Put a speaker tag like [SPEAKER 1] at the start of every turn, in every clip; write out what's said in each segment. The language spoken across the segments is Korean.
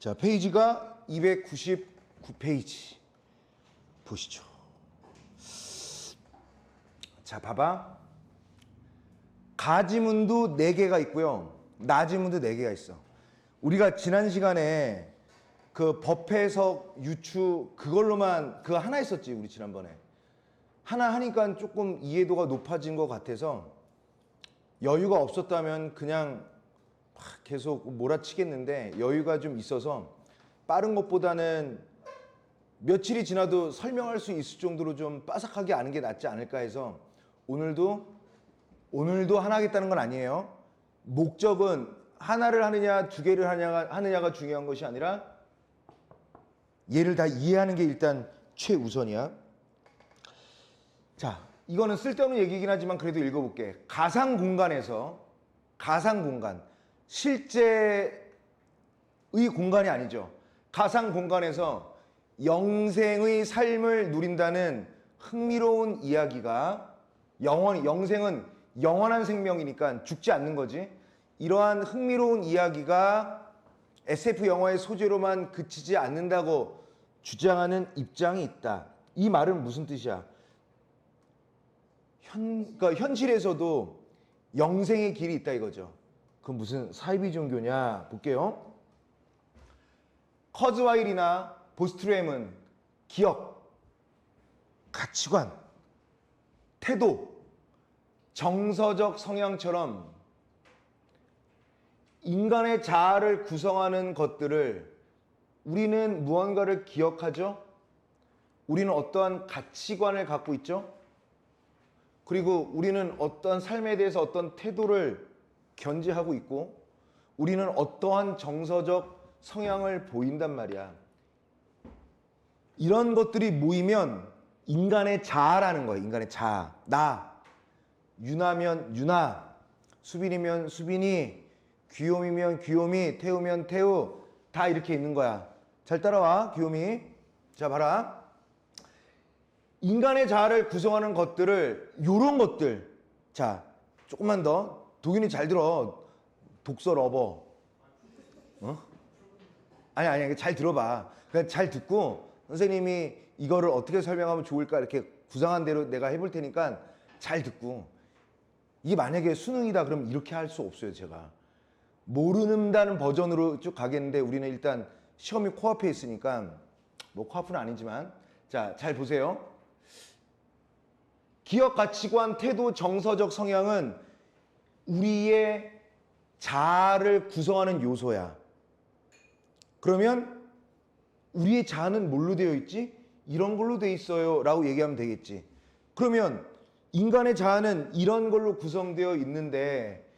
[SPEAKER 1] 자, 페이지가 299페이지 보시죠. 자, 봐봐. 가지문도 4개가 있고요. 나지문도 4개가 있어. 우리가 지난 시간에 그 법해석, 유추 그걸로만 그거 하나 했었지, 우리 지난번에. 하나 하니까 조금 이해도가 높아진 것 같아서 여유가 없었다면 그냥 계속 몰아치겠는데 여유가 좀 있어서 빠른 것보다는 며칠이 지나도 설명할 수 있을 정도로 좀 빠삭하게 아는 게 낫지 않을까 해서 오늘도 하나 하겠다는 건 아니에요. 목적은 하나를 하느냐 2개를 하느냐가 중요한 것이 아니라 얘를 다 이해하는 게 일단 최우선이야. 자, 이거는 쓸데없는 얘기긴 하지만 그래도 읽어볼게. 가상 공간에서, 가상 공간, 실제의 공간이 아니죠. 가상 공간에서 영생의 삶을 누린다는 흥미로운 이야기가 영생은 영원한 생명이니까 죽지 않는 거지. 이러한 흥미로운 이야기가 SF 영화의 소재로만 그치지 않는다고 주장하는 입장이 있다. 이 말은 무슨 뜻이야? 그러니까 현실에서도 영생의 길이 있다 이거죠. 그건 무슨 사이비 종교냐 볼게요. 커즈와일이나 보스트램은 기억, 가치관, 태도, 정서적 성향처럼 인간의 자아를 구성하는 것들을 우리는 무언가를 기억하죠. 우리는 어떠한 가치관을 갖고 있죠. 그리고 우리는 어떤 삶에 대해서 어떤 태도를 견지하고 있고 우리는 어떠한 정서적 성향을 보인단 말이야. 이런 것들이 모이면 인간의 자아라는 거예요. 인간의 자아. 나. 유나면 유나. 수빈이면 수빈이. 귀요미면 귀요미. 태우면 태우. 다 이렇게 있는 거야. 잘 따라와. 귀요미. 자, 봐라. 인간의 자아를 구성하는 것들을 요런 것들. 자, 조금만 더. 도균이 잘 들어. 독서 러버. 아니, 잘 들어봐. 그냥 잘 듣고 선생님이 이거를 어떻게 설명하면 좋을까 이렇게 구상한 대로 내가 해볼 테니까 잘 듣고. 이게 만약에 수능이다 그러면 이렇게 할 수 없어요, 제가. 모르는다는 버전으로 쭉 가겠는데 우리는 일단 시험이 코앞에 있으니까 뭐 코앞은 아니지만 자, 잘 보세요. 기억, 가치관, 태도, 정서적 성향은 우리의 자아를 구성하는 요소야. 그러면 우리의 자아는 뭘로 되어 있지? 이런 걸로 되어 있어요 라고 얘기하면 되겠지. 그러면 인간의 자아는 이런 걸로 구성되어 있는데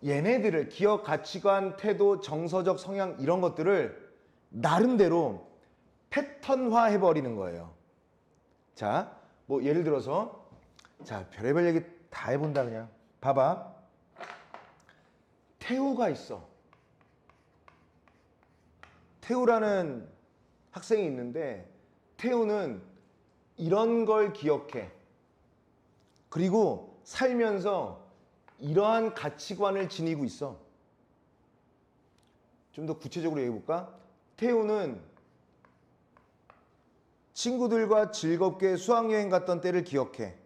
[SPEAKER 1] 얘네들을 기억, 가치관, 태도, 정서적 성향 이런 것들을 나름대로 패턴화 해버리는 거예요. 자, 뭐 예를 들어서 자, 별의별 얘기 다 해본다 그냥. 봐봐. 태우가 있어. 태우라는 학생이 있는데 태우는 이런 걸 기억해. 그리고 살면서 이러한 가치관을 지니고 있어. 좀 더 구체적으로 얘기해볼까? 태우는 친구들과 즐겁게 수학여행 갔던 때를 기억해.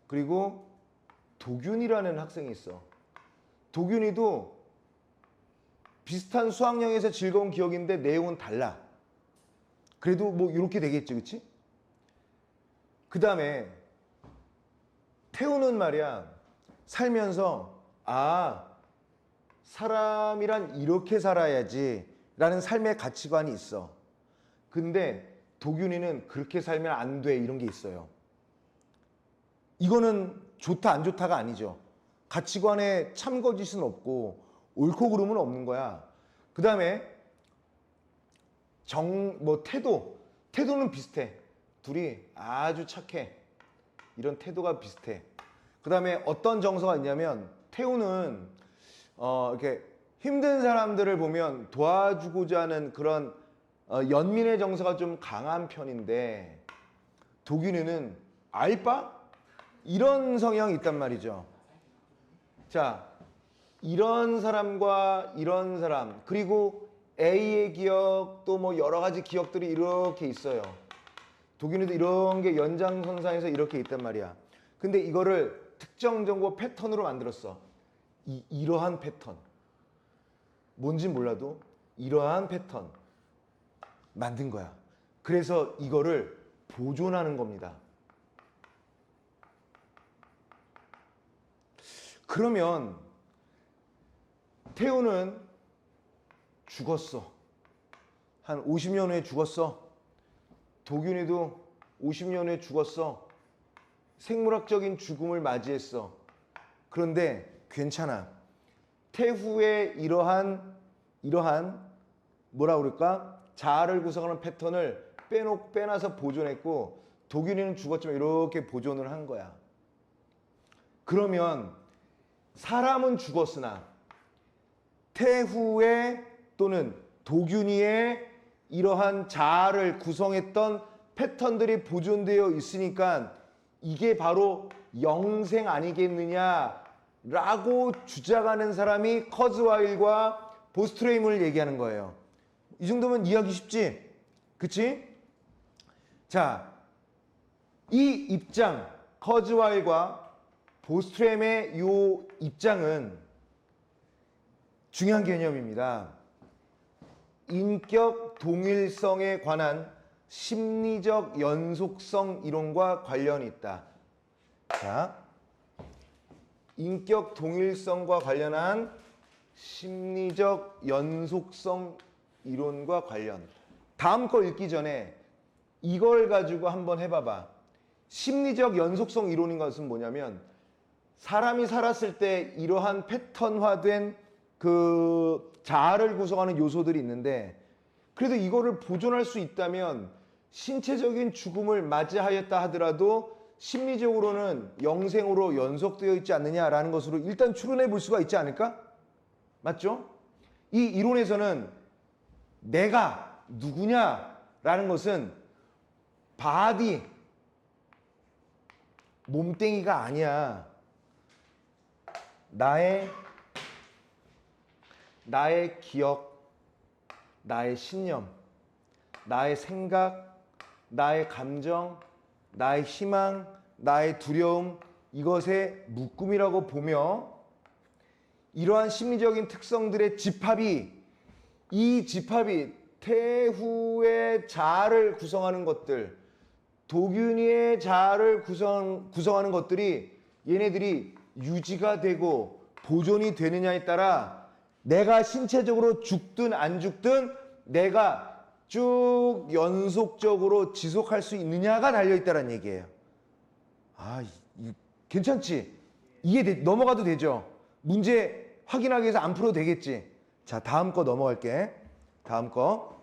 [SPEAKER 1] 그리고 도균이라는 학생이 있어. 도균이도 비슷한 수학여행에서 즐거운 기억인데 내용은 달라. 그래도 뭐 이렇게 되겠지, 그치? 그 다음에 태우는 말이야 살면서 사람이란 이렇게 살아야지 라는 삶의 가치관이 있어. 근데 도균이는 그렇게 살면 안 돼 이런 게 있어요. 이거는 좋다 안 좋다가 아니죠. 가치관에 참거짓은 없고 옳고 그름은 없는 거야. 그 다음에 태도는 비슷해. 둘이 아주 착해. 이런 태도가 비슷해. 그 다음에 어떤 정서가 있냐면 태우는 이렇게 힘든 사람들을 보면 도와주고자 하는 그런 연민의 정서가 좀 강한 편인데 도균이는 알바? 이런 성향이 있단 말이죠. 자, 이런 사람과 이런 사람 그리고 A의 기억 또 뭐 여러 가지 기억들이 이렇게 있어요. 독일에도 이런 게 연장선상에서 이렇게 있단 말이야. 근데 이거를 특정 정보 패턴으로 만들었어. 이러한 패턴. 뭔지 몰라도 이러한 패턴 만든 거야. 그래서 이거를 보존하는 겁니다. 그러면 태우는 죽었어. 한 50년 후에 죽었어. 도균이도 50년 후에 죽었어. 생물학적인 죽음을 맞이했어. 그런데 괜찮아. 태후에 이러한 뭐라 그럴까? 자아를 구성하는 패턴을 빼놔서 보존했고, 도균이는 죽었지만 이렇게 보존을 한 거야. 그러면 사람은 죽었으나 태후에 또는 도균이의 이러한 자아를 구성했던 패턴들이 보존되어 있으니까 이게 바로 영생 아니겠느냐라고 주장하는 사람이 커즈와일과 보스트레임을 얘기하는 거예요. 이 정도면 이해하기 쉽지? 그치? 자, 이 입장, 커즈와일과 보스트레임의 이 입장은 중요한 개념입니다. 인격 동일성에 관한 심리적 연속성 이론과 관련이 있다. 자, 인격 동일성과 관련한 심리적 연속성 이론과 관련. 다음 거 읽기 전에 이걸 가지고 한번 해봐봐. 심리적 연속성 이론인 것은 뭐냐면 사람이 살았을 때 이러한 패턴화된 그 자아를 구성하는 요소들이 있는데, 그래도 이거를 보존할 수 있다면 신체적인 죽음을 맞이하였다 하더라도 심리적으로는 영생으로 연속되어 있지 않느냐라는 것으로 일단 추론해 볼 수가 있지 않을까? 맞죠? 이 이론에서는 내가 누구냐라는 것은 바디, 몸뚱이가 아니야. 나의 기억, 나의 신념, 나의 생각, 나의 감정, 나의 희망, 나의 두려움, 이것의 묶음이라고 보며 이러한 심리적인 특성들의 이 집합이 태후의 자아를 구성하는 것들, 도균이의 자아를 구성하는 것들이 얘네들이 유지가 되고 보존이 되느냐에 따라 내가 신체적으로 죽든 안 죽든 내가 쭉 연속적으로 지속할 수 있느냐가 달려있다는 얘기예요. 괜찮지? 이게 넘어가도 되죠? 문제 확인하기 위해서 안 풀어도 되겠지? 자, 다음 거 넘어갈게. 다음 거.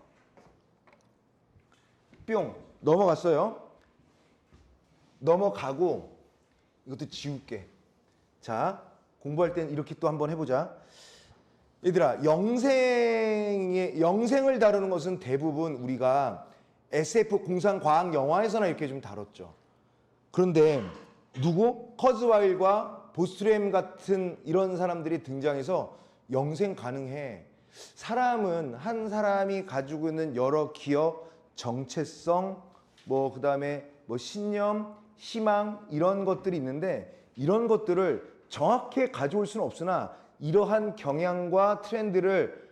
[SPEAKER 1] 뿅. 넘어갔어요. 넘어가고 이것도 지울게. 자, 공부할 땐 이렇게 또 한번 해보자. 얘들아, 영생을 다루는 것은 대부분 우리가 SF 공상과학 영화에서나 이렇게 좀 다뤘죠. 그런데 커즈와일과 보스트레임 같은 이런 사람들이 등장해서 영생 가능해. 사람은 한 사람이 가지고 있는 여러 기억, 정체성, 그다음에 신념, 희망 이런 것들이 있는데 이런 것들을 정확히 가져올 수는 없으나 이러한 경향과 트렌드를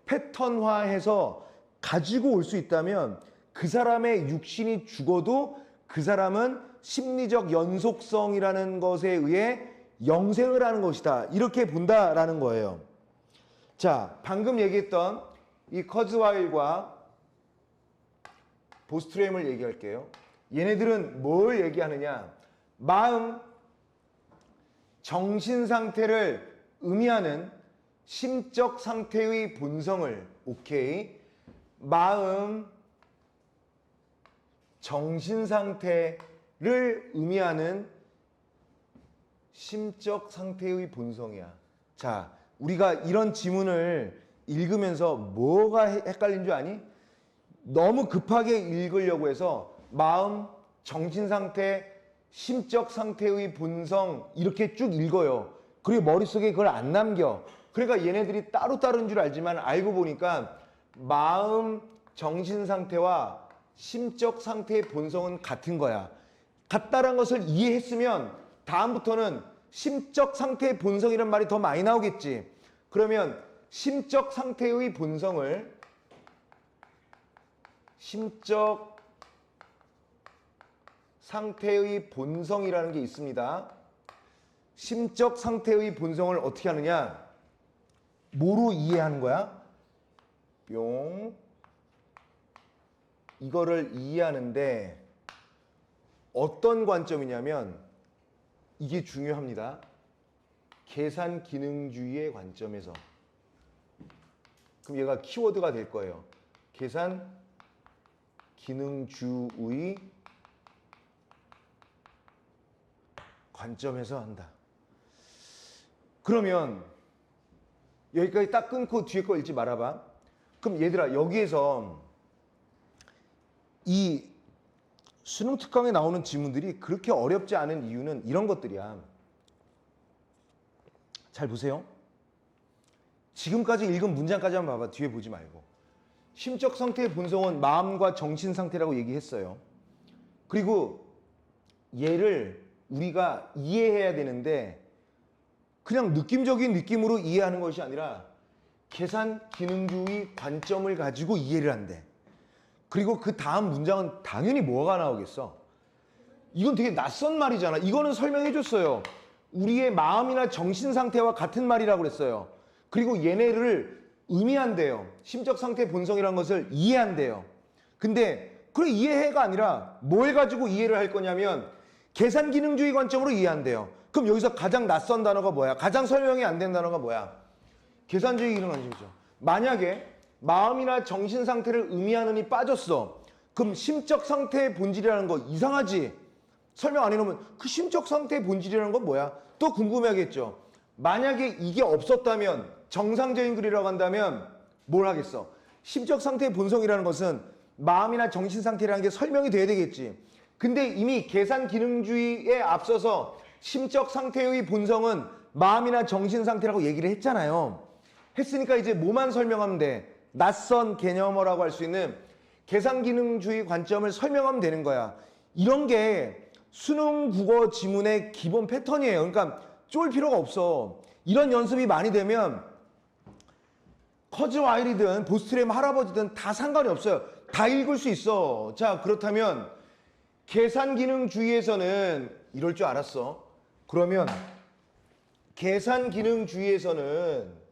[SPEAKER 1] 패턴화해서 가지고 올 수 있다면 그 사람의 육신이 죽어도 그 사람은 심리적 연속성이라는 것에 의해 영생을 하는 것이다. 이렇게 본다라는 거예요. 자, 방금 얘기했던 이 커즈와일과 보스트레임을 얘기할게요. 얘네들은 뭘 얘기하느냐? 마음, 정신 상태를 의미하는 심적 상태의 본성을, 마음, 정신 상태를 의미하는 심적 상태의 본성이야. 자, 우리가 이런 지문을 읽으면서 뭐가 헷갈린 줄 아니? 너무 급하게 읽으려고 해서 마음, 정신 상태, 심적 상태의 본성 이렇게 쭉 읽어요. 그리고 머릿속에 그걸 안 남겨. 그러니까 얘네들이 따로따로인 줄 알지만 알고 보니까 마음, 정신 상태와 심적 상태의 본성은 같은 거야. 같다란 것을 이해했으면 다음부터는 심적 상태의 본성이란 말이 더 많이 나오겠지. 그러면 심적 상태의 본성을 심적 상태의 본성이라는 게 있습니다. 심적 상태의 본성을 어떻게 하느냐? 뭐로 이해하는 거야? 뿅. 이거를 이해하는데 어떤 관점이냐면 이게 중요합니다. 계산 기능주의의 관점에서. 그럼 얘가 키워드가 될 거예요. 계산 기능주의 관점에서 한다. 그러면 여기까지 딱 끊고 뒤에 거 읽지 말아봐. 그럼 얘들아, 여기에서 이 수능 특강에 나오는 지문들이 그렇게 어렵지 않은 이유는 이런 것들이야. 잘 보세요. 지금까지 읽은 문장까지만 봐봐. 뒤에 보지 말고. 심적 상태의 본성은 마음과 정신 상태라고 얘기했어요. 그리고 얘를 우리가 이해해야 되는데 그냥 느낌적인 느낌으로 이해하는 것이 아니라 계산 기능주의 관점을 가지고 이해를 한대. 그리고 그 다음 문장은 당연히 뭐가 나오겠어? 이건 되게 낯선 말이잖아. 이거는 설명해 줬어요. 우리의 마음이나 정신 상태와 같은 말이라고 그랬어요. 그리고 얘네를 의미한대요. 심적 상태의 본성이라는 것을 이해한대요. 근데 그래 이해해가 아니라 뭘 가지고 이해를 할 거냐면 계산 기능주의 관점으로 이해한대요. 그럼 여기서 가장 낯선 단어가 뭐야? 가장 설명이 안 된 단어가 뭐야? 계산주의 기능 관점이죠. 만약에 마음이나 정신 상태를 의미하는 이 빠졌어. 그럼 심적 상태의 본질이라는 거 이상하지? 설명 안 해놓으면 그 심적 상태의 본질이라는 건 뭐야? 또 궁금해하겠죠. 만약에 이게 없었다면 정상적인 글이라고 한다면 뭘 하겠어? 심적 상태의 본성이라는 것은 마음이나 정신 상태라는 게 설명이 돼야 되겠지. 근데 이미 계산 기능주의에 앞서서 심적 상태의 본성은 마음이나 정신 상태라고 얘기를 했잖아요. 했으니까 이제 뭐만 설명하면 돼? 낯선 개념어라고 할 수 있는 계산 기능주의 관점을 설명하면 되는 거야. 이런 게 수능 국어 지문의 기본 패턴이에요. 그러니까 쫄 필요가 없어. 이런 연습이 많이 되면 커즈와일이든 보스트램 할아버지든 다 상관이 없어요. 다 읽을 수 있어. 자, 그렇다면 계산 기능주의에서는 이럴 줄 알았어. 그러면 계산 기능주의에서는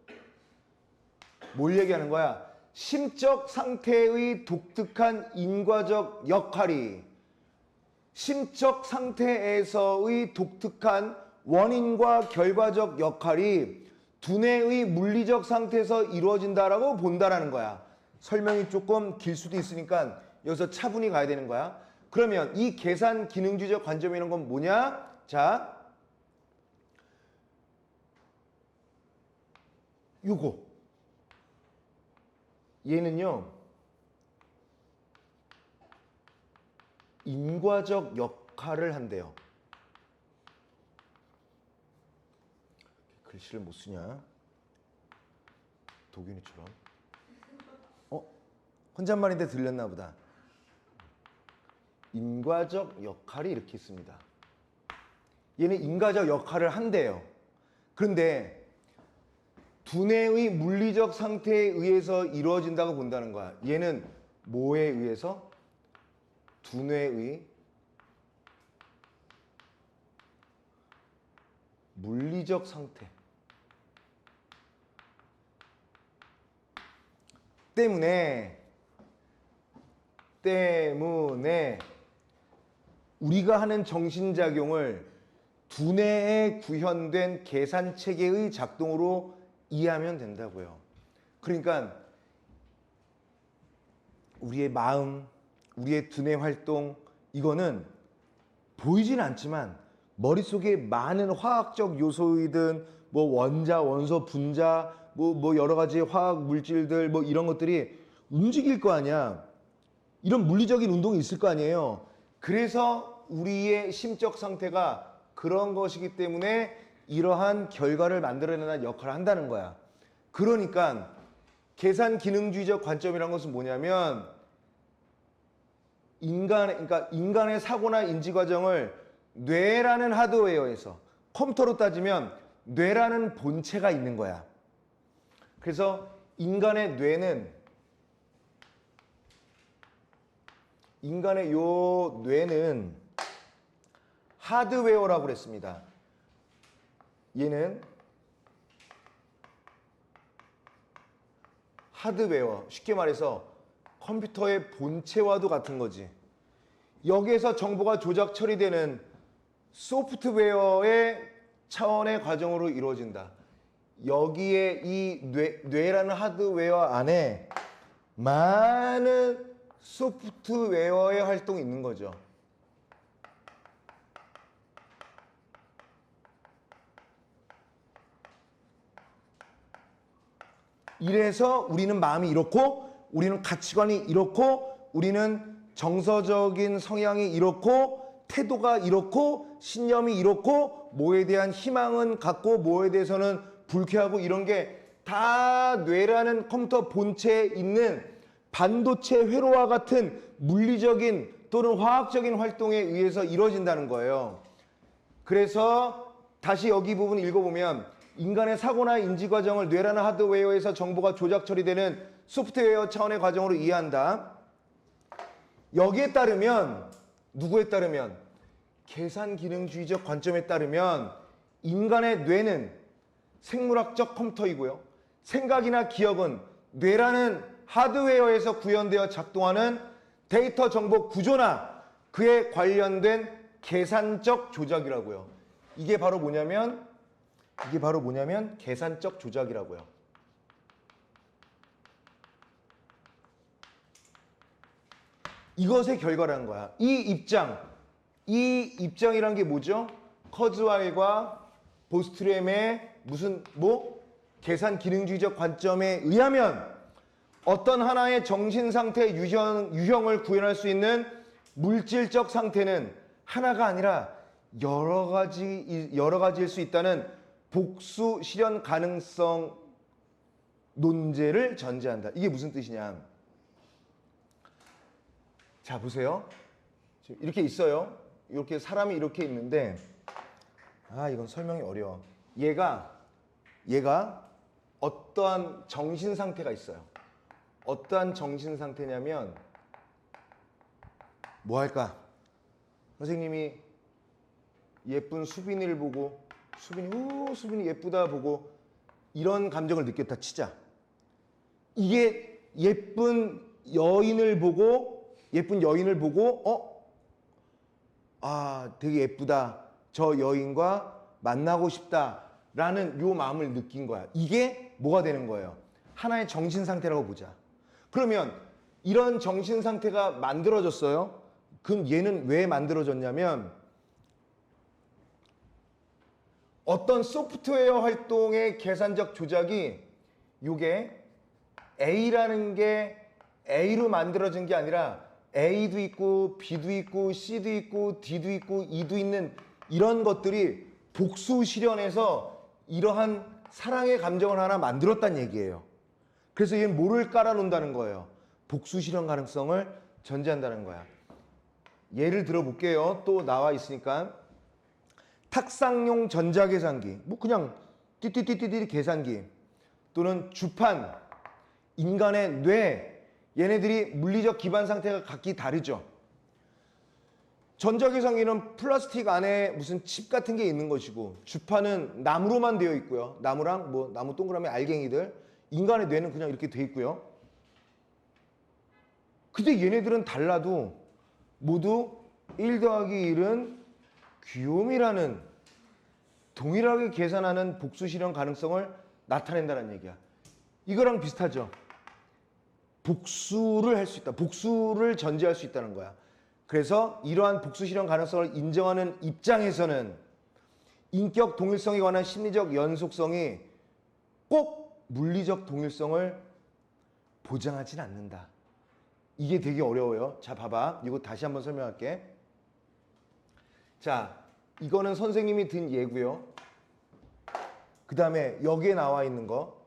[SPEAKER 1] 뭘 얘기하는 거야? 심적 상태의 독특한 인과적 역할이 심적 상태에서의 독특한 원인과 결과적 역할이 두뇌의 물리적 상태에서 이루어진다라고 본다라는 거야. 설명이 조금 길 수도 있으니까 여기서 차분히 가야 되는 거야. 그러면 이 계산 기능주의적 관점이라는 건 뭐냐? 자, 요거. 얘는요, 인과적 역할을 한대요. 글씨를 못 쓰냐? 도균이처럼. 혼잣말인데 들렸나 보다. 인과적 역할이 이렇게 있습니다. 얘는 인과적 역할을 한대요. 그런데 두뇌의 물리적 상태에 의해서 이루어진다고 본다는 거야. 얘는 뭐에 의해서? 두뇌의 물리적 상태 때문에 우리가 하는 정신작용을 두뇌에 구현된 계산체계의 작동으로 이해하면 된다고요. 그러니까 우리의 마음, 우리의 두뇌 활동 이거는 보이진 않지만 머릿속에 많은 화학적 요소이든 뭐 원자, 원소, 분자 뭐 여러 가지 화학 물질들 뭐 이런 것들이 움직일 거 아니야. 이런 물리적인 운동이 있을 거 아니에요. 그래서 우리의 심적 상태가 그런 것이기 때문에 이러한 결과를 만들어내는 역할을 한다는 거야. 그러니까 계산 기능주의적 관점이란 것은 뭐냐면 그러니까 인간의 사고나 인지 과정을 뇌라는 하드웨어에서 컴퓨터로 따지면 뇌라는 본체가 있는 거야. 그래서 인간의 뇌는 하드웨어라고 그랬습니다. 얘는 하드웨어, 쉽게 말해서 컴퓨터의 본체와도 같은 거지. 여기에서 정보가 조작 처리되는 소프트웨어의 차원의 과정으로 이루어진다. 여기에 이 뇌라는 하드웨어 안에 많은 소프트웨어의 활동이 있는 거죠. 이래서 우리는 마음이 이렇고, 우리는 가치관이 이렇고, 우리는 정서적인 성향이 이렇고, 태도가 이렇고, 신념이 이렇고, 뭐에 대한 희망은 갖고, 뭐에 대해서는 불쾌하고, 이런 게 다 뇌라는 컴퓨터 본체에 있는 반도체 회로와 같은 물리적인 또는 화학적인 활동에 의해서 이루어진다는 거예요. 그래서 다시 여기 부분 읽어보면 인간의 사고나 인지 과정을 뇌라는 하드웨어에서 정보가 조작 처리되는 소프트웨어 차원의 과정으로 이해한다. 여기에 따르면, 누구에 따르면? 계산 기능주의적 관점에 따르면 인간의 뇌는 생물학적 컴퓨터이고요. 생각이나 기억은 뇌라는 하드웨어에서 구현되어 작동하는 데이터 정보 구조나 그에 관련된 계산적 조작이라고요. 이게 바로 뭐냐면 계산적 조작이라고요. 이것의 결과라는 거야. 이 입장이란 게 뭐죠? 커즈와일과 보스트램의 계산 기능주의적 관점에 의하면 어떤 하나의 정신 상태 유형을 구현할 수 있는 물질적 상태는 하나가 아니라 여러 가지일 수 있다는 복수 실현 가능성 논제를 전제한다. 이게 무슨 뜻이냐? 자, 보세요. 이렇게 있어요. 이렇게 사람이 이렇게 있는데, 이건 설명이 어려워. 얘가 어떠한 정신 상태가 있어요. 어떠한 정신 상태냐면 뭐 할까? 선생님이 예쁜 수빈이를 보고 수빈이 예쁘다 보고 이런 감정을 느꼈다 치자. 이게 예쁜 여인을 보고 되게 예쁘다. 저 여인과 만나고 싶다라는 요 마음을 느낀 거야. 이게 뭐가 되는 거예요? 하나의 정신 상태라고 보자. 그러면 이런 정신 상태가 만들어졌어요. 그럼 얘는 왜 만들어졌냐면 어떤 소프트웨어 활동의 계산적 조작이 요게 A라는 게 A로 만들어진 게 아니라 A도 있고 B도 있고 C도 있고 D도 있고 E도 있는 이런 것들이 복수 실현해서 이러한 사랑의 감정을 하나 만들었다는 얘기예요. 그래서 얘는 뭐를 깔아놓는다는 거예요? 복수 실현 가능성을 전제한다는 거야. 예를 들어볼게요. 또 나와 있으니까. 탁상용 전자계산기, 그냥 띠띠띠띠 계산기, 또는 주판, 인간의 뇌, 얘네들이 물리적 기반 상태가 각기 다르죠. 전자계산기는 플라스틱 안에 무슨 칩 같은 게 있는 것이고, 주판은 나무로만 되어 있고요. 나무랑 나무 동그라미 알갱이들. 인간의 뇌는 그냥 이렇게 돼 있고요. 근데 얘네들은 달라도 모두 1 더하기 1은 귀요미라는 동일하게 계산하는 복수 실현 가능성을 나타낸다는 얘기야. 이거랑 비슷하죠. 복수를 할 수 있다. 복수를 전제할 수 있다는 거야. 그래서 이러한 복수 실현 가능성을 인정하는 입장에서는 인격 동일성에 관한 심리적 연속성이 꼭 물리적 동일성을 보장하진 않는다. 이게 되게 어려워요. 자, 봐봐. 이거 다시 한번 설명할게. 자, 이거는 선생님이 든 예고요. 그 다음에 여기에 나와 있는 거.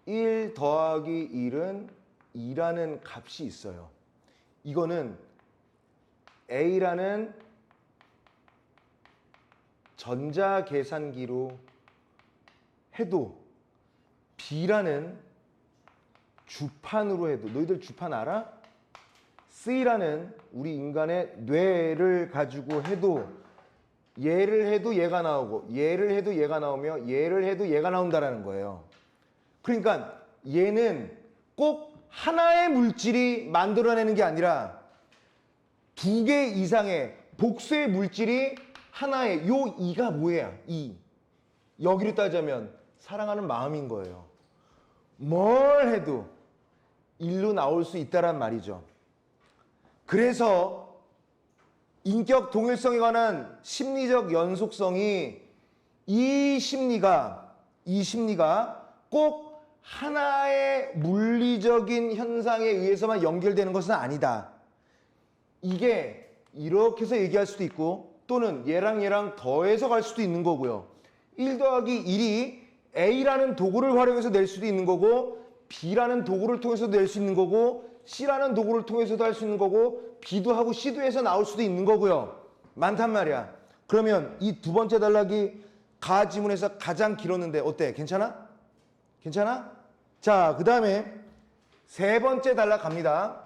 [SPEAKER 1] 1 더하기 1은 2라는 값이 있어요. 이거는 A라는 전자계산기로 해도 B라는 주판으로 해도, 너희들 주판 알아? C라는 우리 인간의 뇌를 가지고 해도 얘를 해도 얘가 나오고 얘를 해도 얘가 나오며 얘를 해도 얘가 나온다라는 거예요. 그러니까 얘는 꼭 하나의 물질이 만들어내는 게 아니라 2개 이상의 복수의 물질이 하나의 요 2가 뭐야? 2. 여기로 따자면 사랑하는 마음인 거예요. 뭘 해도 1로 나올 수 있다란 말이죠. 그래서 인격 동일성에 관한 심리적 연속성이 이 심리가 꼭 하나의 물리적인 현상에 의해서만 연결되는 것은 아니다. 이게 이렇게 해서 얘기할 수도 있고 또는 얘랑 더해서 갈 수도 있는 거고요. 1 더하기 1이 A라는 도구를 활용해서 낼 수도 있는 거고 B라는 도구를 통해서도 낼 수 있는 거고 C라는 도구를 통해서도 할 수 있는 거고 B도 하고 C도 해서 나올 수도 있는 거고요. 많단 말이야. 그러면 이 두 번째 단락이 가 지문에서 가장 길었는데 어때? 괜찮아? 괜찮아? 자, 그 다음에 세 번째 단락 갑니다.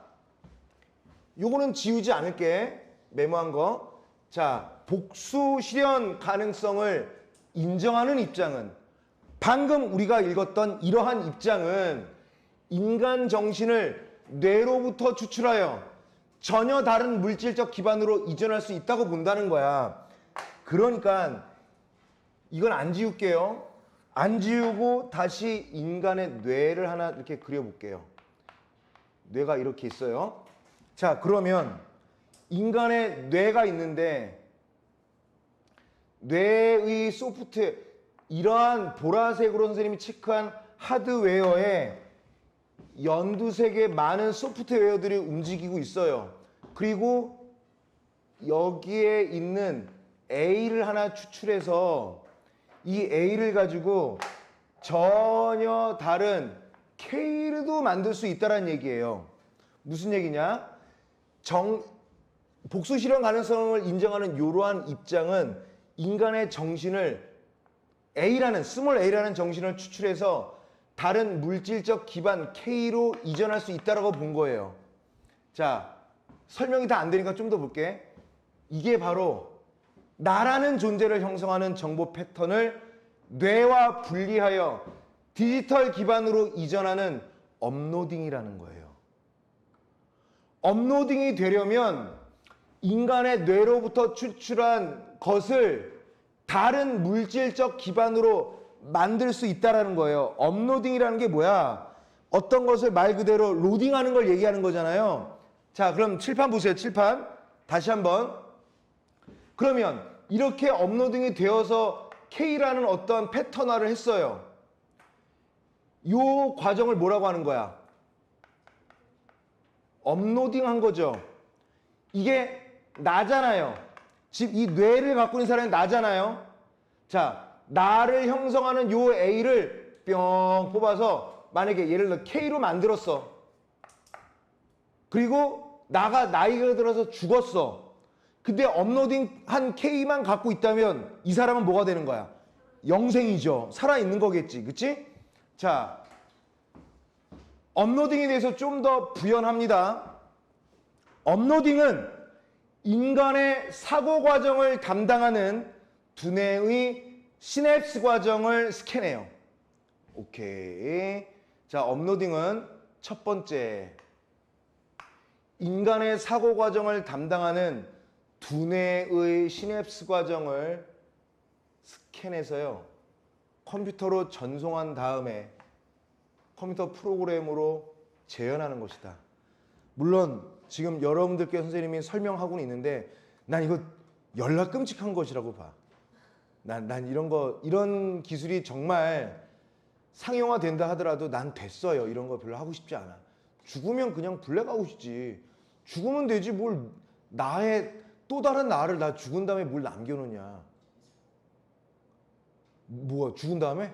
[SPEAKER 1] 요거는 지우지 않을게. 메모한 거. 자, 복수 실현 가능성을 인정하는 입장은 방금 우리가 읽었던 이러한 입장은 인간 정신을 뇌로부터 추출하여 전혀 다른 물질적 기반으로 이전할 수 있다고 본다는 거야. 그러니까 이건 안 지울게요. 안 지우고 다시 인간의 뇌를 하나 이렇게 그려볼게요. 뇌가 이렇게 있어요. 자, 그러면 인간의 뇌가 있는데 뇌의 소프트웨어, 이러한 보라색으로 선생님이 체크한 하드웨어에 연두색의 많은 소프트웨어들이 움직이고 있어요. 그리고 여기에 있는 A를 하나 추출해서 이 A를 가지고 전혀 다른 K를도 만들 수 있다는 얘기예요. 무슨 얘기냐? 복수 실현 가능성을 인정하는 이러한 입장은 인간의 정신을 A라는 스몰 A라는 정신을 추출해서 다른 물질적 기반 K로 이전할 수 있다라고 본 거예요. 자, 설명이 다 안 되니까 좀 더 볼게. 이게 바로 나라는 존재를 형성하는 정보 패턴을 뇌와 분리하여 디지털 기반으로 이전하는 업로딩이라는 거예요. 업로딩이 되려면 인간의 뇌로부터 추출한 것을 다른 물질적 기반으로 만들 수 있다라는 거예요. 업로딩이라는 게 뭐야? 어떤 것을 말 그대로 로딩하는 걸 얘기하는 거잖아요. 자, 그럼 칠판 보세요. 칠판. 다시 한번. 그러면 이렇게 업로딩이 되어서 K라는 어떤 패턴화를 했어요. 이 과정을 뭐라고 하는 거야? 업로딩한 거죠. 이게 나잖아요. 즉 이 뇌를 갖고 있는 사람이 나잖아요. 자, 나를 형성하는 요 A를 뿅 뽑아서 만약에 예를 들어 K로 만들었어. 그리고 나이가 들어서 죽었어. 근데 업로딩한 K만 갖고 있다면 이 사람은 뭐가 되는 거야? 영생이죠. 살아있는 거겠지. 그치? 자, 업로딩에 대해서 좀 더 부연합니다. 업로딩은 인간의 사고 과정을 담당하는 두뇌의 시냅스 과정을 스캔해요. 오케이. 자, 업로딩은 첫 번째. 인간의 사고 과정을 담당하는 두뇌의 시냅스 과정을 스캔해서요. 컴퓨터로 전송한 다음에 컴퓨터 프로그램으로 재현하는 것이다. 물론 지금 여러분들께 선생님이 설명하고는 있는데 난 이거 열나 끔찍한 것이라고 봐. 난 이런 기술이 정말 상용화 된다 하더라도 난 됐어요. 이런 거 별로 하고 싶지 않아. 죽으면 그냥 블랙하고 싶지. 죽으면 되지 뭘 나의 또 다른 나를 나 죽은 다음에 뭘 남겨놓냐. 뭐야 죽은 다음에?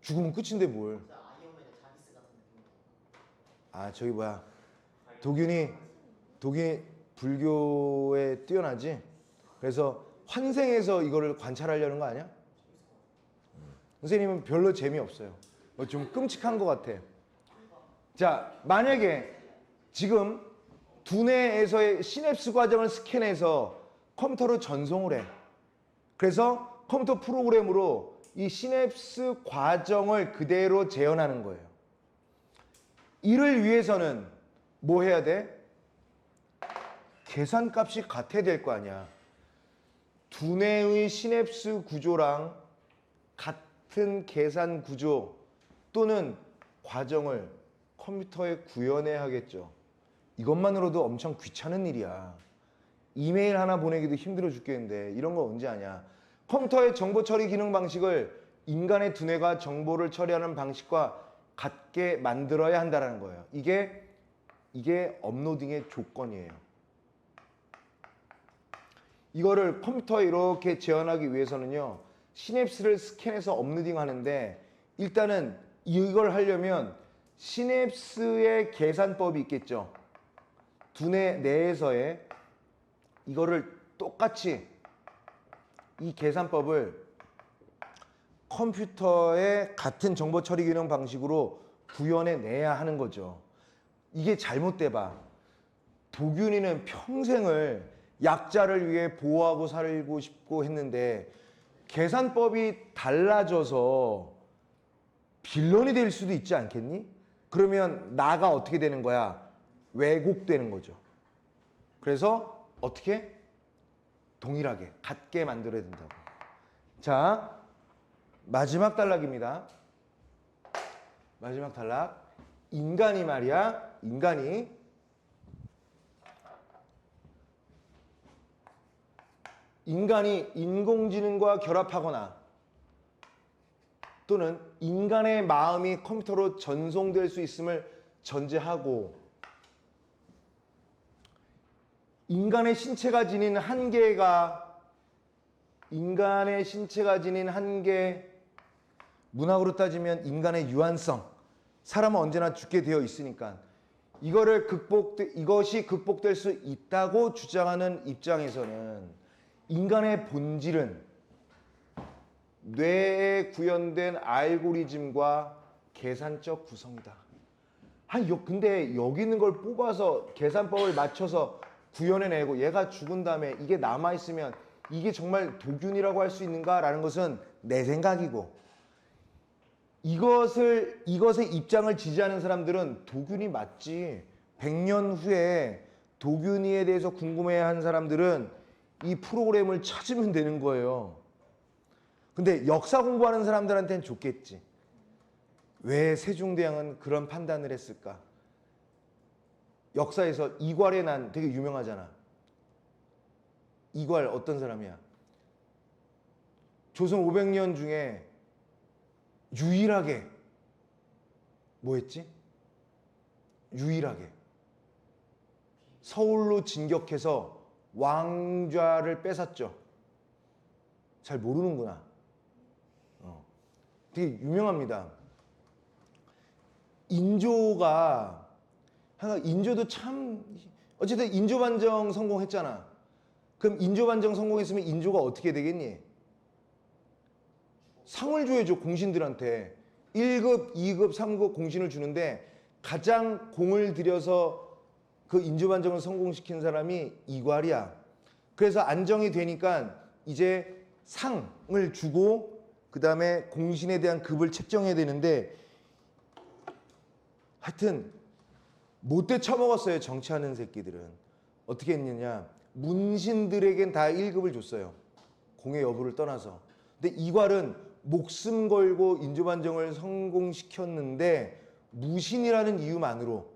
[SPEAKER 1] 죽으면 끝인데 뭘. 아 저기 뭐야 도균이 불교에 뛰어나지. 그래서 환생해서 이거를 관찰하려는 거 아니야? 선생님은 별로 재미없어요. 좀 끔찍한 것 같아. 자, 만약에 지금 두뇌에서의 시냅스 과정을 스캔해서 컴퓨터로 전송을 해. 그래서 컴퓨터 프로그램으로 이 시냅스 과정을 그대로 재현하는 거예요. 이를 위해서는 뭐 해야 돼? 계산값이 같아야 될 거 아니야. 두뇌의 시냅스 구조랑 같은 계산 구조 또는 과정을 컴퓨터에 구현해야 하겠죠. 이것만으로도 엄청 귀찮은 일이야. 이메일 하나 보내기도 힘들어 죽겠는데 이런 거 언제 하냐. 컴퓨터의 정보 처리 기능 방식을 인간의 두뇌가 정보를 처리하는 방식과 같게 만들어야 한다는 거예요. 이게 업로딩의 조건이에요. 이거를 컴퓨터에 이렇게 재현하기 위해서는요. 시냅스를 스캔해서 업로딩 하는데 일단은 이걸 하려면 시냅스의 계산법이 있겠죠. 두뇌 내에서의 이거를 똑같이 이 계산법을 컴퓨터의 같은 정보 처리 기능 방식으로 구현해 내야 하는 거죠. 이게 잘못돼 봐. 도균이는 평생을 약자를 위해 보호하고 살고 싶고 했는데 계산법이 달라져서 빌런이 될 수도 있지 않겠니? 그러면 나가 어떻게 되는 거야? 왜곡되는 거죠. 그래서 어떻게? 동일하게 같게 만들어야 된다고. 자, 마지막 단락입니다. 마지막 단락. 인간이 말이야. 인간이 인공지능과 결합하거나 또는 인간의 마음이 컴퓨터로 전송될 수 있음을 전제하고 인간의 신체가 지닌 한계, 문학으로 따지면 인간의 유한성, 사람은 언제나 죽게 되어 있으니까 이것이 극복될 수 있다고 주장하는 입장에서는 인간의 본질은 뇌에 구현된 알고리즘과 계산적 구성이다. 근데 여기 있는 걸 뽑아서 계산법을 맞춰서 구현해내고 얘가 죽은 다음에 이게 남아있으면 이게 정말 도균이라고 할 수 있는가라는 것은 내 생각이고 이것의 입장을 지지하는 사람들은 도균이 맞지. 100년 후에 도균이에 대해서 궁금해한 사람들은 이 프로그램을 찾으면 되는 거예요. 근데 역사 공부하는 사람들한테는 좋겠지. 왜 세종대왕은 그런 판단을 했을까? 역사에서 이괄의 난 되게 유명하잖아. 이괄 어떤 사람이야? 조선 500년 중에 유일하게 뭐 했지? 유일하게 서울로 진격해서 왕좌를 뺏었죠. 잘 모르는구나. 되게 유명합니다. 인조도 참 어쨌든 인조반정 성공했잖아. 그럼 인조반정 성공했으면 인조가 어떻게 되겠니? 상을 줘야죠. 공신들한테 1급, 2급, 3급 공신을 주는데 가장 공을 들여서 그 인조반정을 성공시킨 사람이 이괄이야. 그래서 안정이 되니까 이제 상을 주고 그 다음에 공신에 대한 급을 책정해야 되는데 하여튼 못돼 처먹었어요. 정치하는 새끼들은. 어떻게 했느냐. 문신들에겐 다 1급을 줬어요. 공의 여부를 떠나서. 근데 이괄은 목숨 걸고 인조반정을 성공시켰는데 무신이라는 이유만으로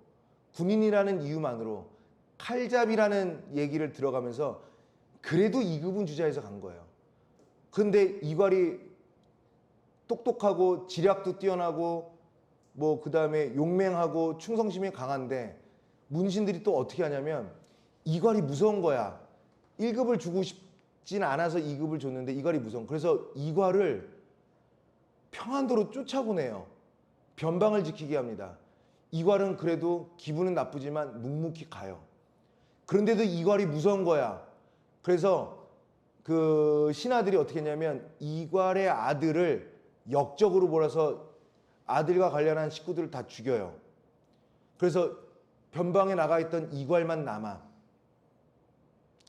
[SPEAKER 1] 군인이라는 이유만으로 칼잡이라는 얘기를 들어가면서 그래도 2급은 주자 해서 간 거예요. 근데 이괄이 똑똑하고 지략도 뛰어나고 뭐 그 다음에 용맹하고 충성심이 강한데 문신들이 또 어떻게 하냐면 이괄이 무서운 거야. 1급을 주고 싶진 않아서 2급을 줬는데 이괄이 무서운. 그래서 이괄을 평안도로 쫓아보내요. 변방을 지키게 합니다. 이괄은 그래도 기분은 나쁘지만 묵묵히 가요. 그런데도 이괄이 무서운 거야. 그래서 그 신하들이 어떻게 했냐면 이괄의 아들을 역적으로 몰아서 아들과 관련한 식구들을 다 죽여요. 그래서 변방에 나가 있던 이괄만 남아.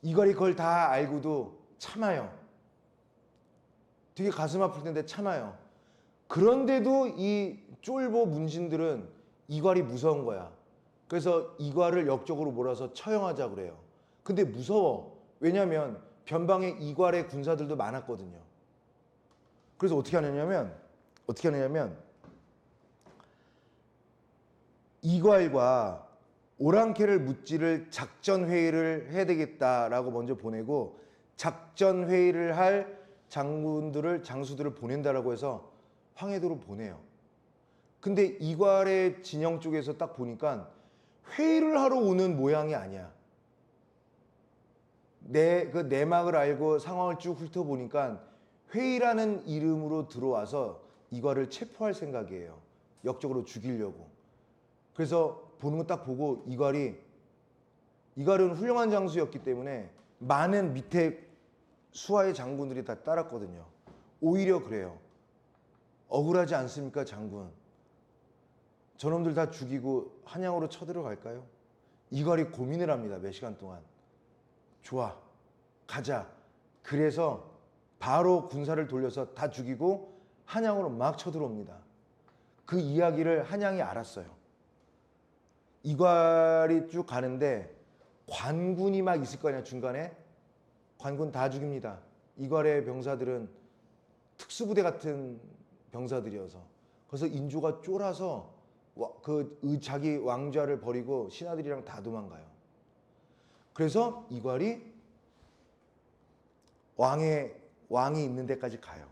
[SPEAKER 1] 이괄이 그걸 다 알고도 참아요. 되게 가슴 아플 텐데 참아요. 그런데도 이 쫄보 문신들은 이괄이 무서운 거야. 그래서 이괄을 역적으로 몰아서 처형하자 그래요. 근데 무서워. 왜냐하면 변방에 이괄의 군사들도 많았거든요. 그래서 어떻게 하느냐면 이괄과 오랑캐를 무찌를 작전 회의를 해야 되겠다라고 먼저 보내고 작전 회의를 할 장수들을 보낸다라고 해서 황해도로 보내요. 근데 이괄의 진영 쪽에서 딱 보니까 회의를 하러 오는 모양이 아니야. 그 내막을 알고 상황을 쭉 훑어보니까 회의라는 이름으로 들어와서 이괄을 체포할 생각이에요. 역적으로 죽이려고. 그래서 보는 거 딱 보고 이괄은 훌륭한 장수였기 때문에 많은 밑에 수하의 장군들이 다 따랐거든요. 오히려 그래요. 억울하지 않습니까, 장군? 저놈들 다 죽이고 한양으로 쳐들어갈까요? 이괄이 고민을 합니다. 몇 시간 동안. 좋아, 가자. 그래서 바로 군사를 돌려서 다 죽이고 한양으로 막 쳐들어옵니다. 그 이야기를 한양이 알았어요. 이괄이 쭉 가는데 관군이 막 있을 거 아니야, 중간에. 관군 다 죽입니다. 이괄의 병사들은 특수부대 같은 병사들이어서. 그래서 인조가 쫄아서 자기 왕좌를 버리고 신하들이랑 다 도망가요. 그래서 이괄이 왕이 있는 데까지 가요.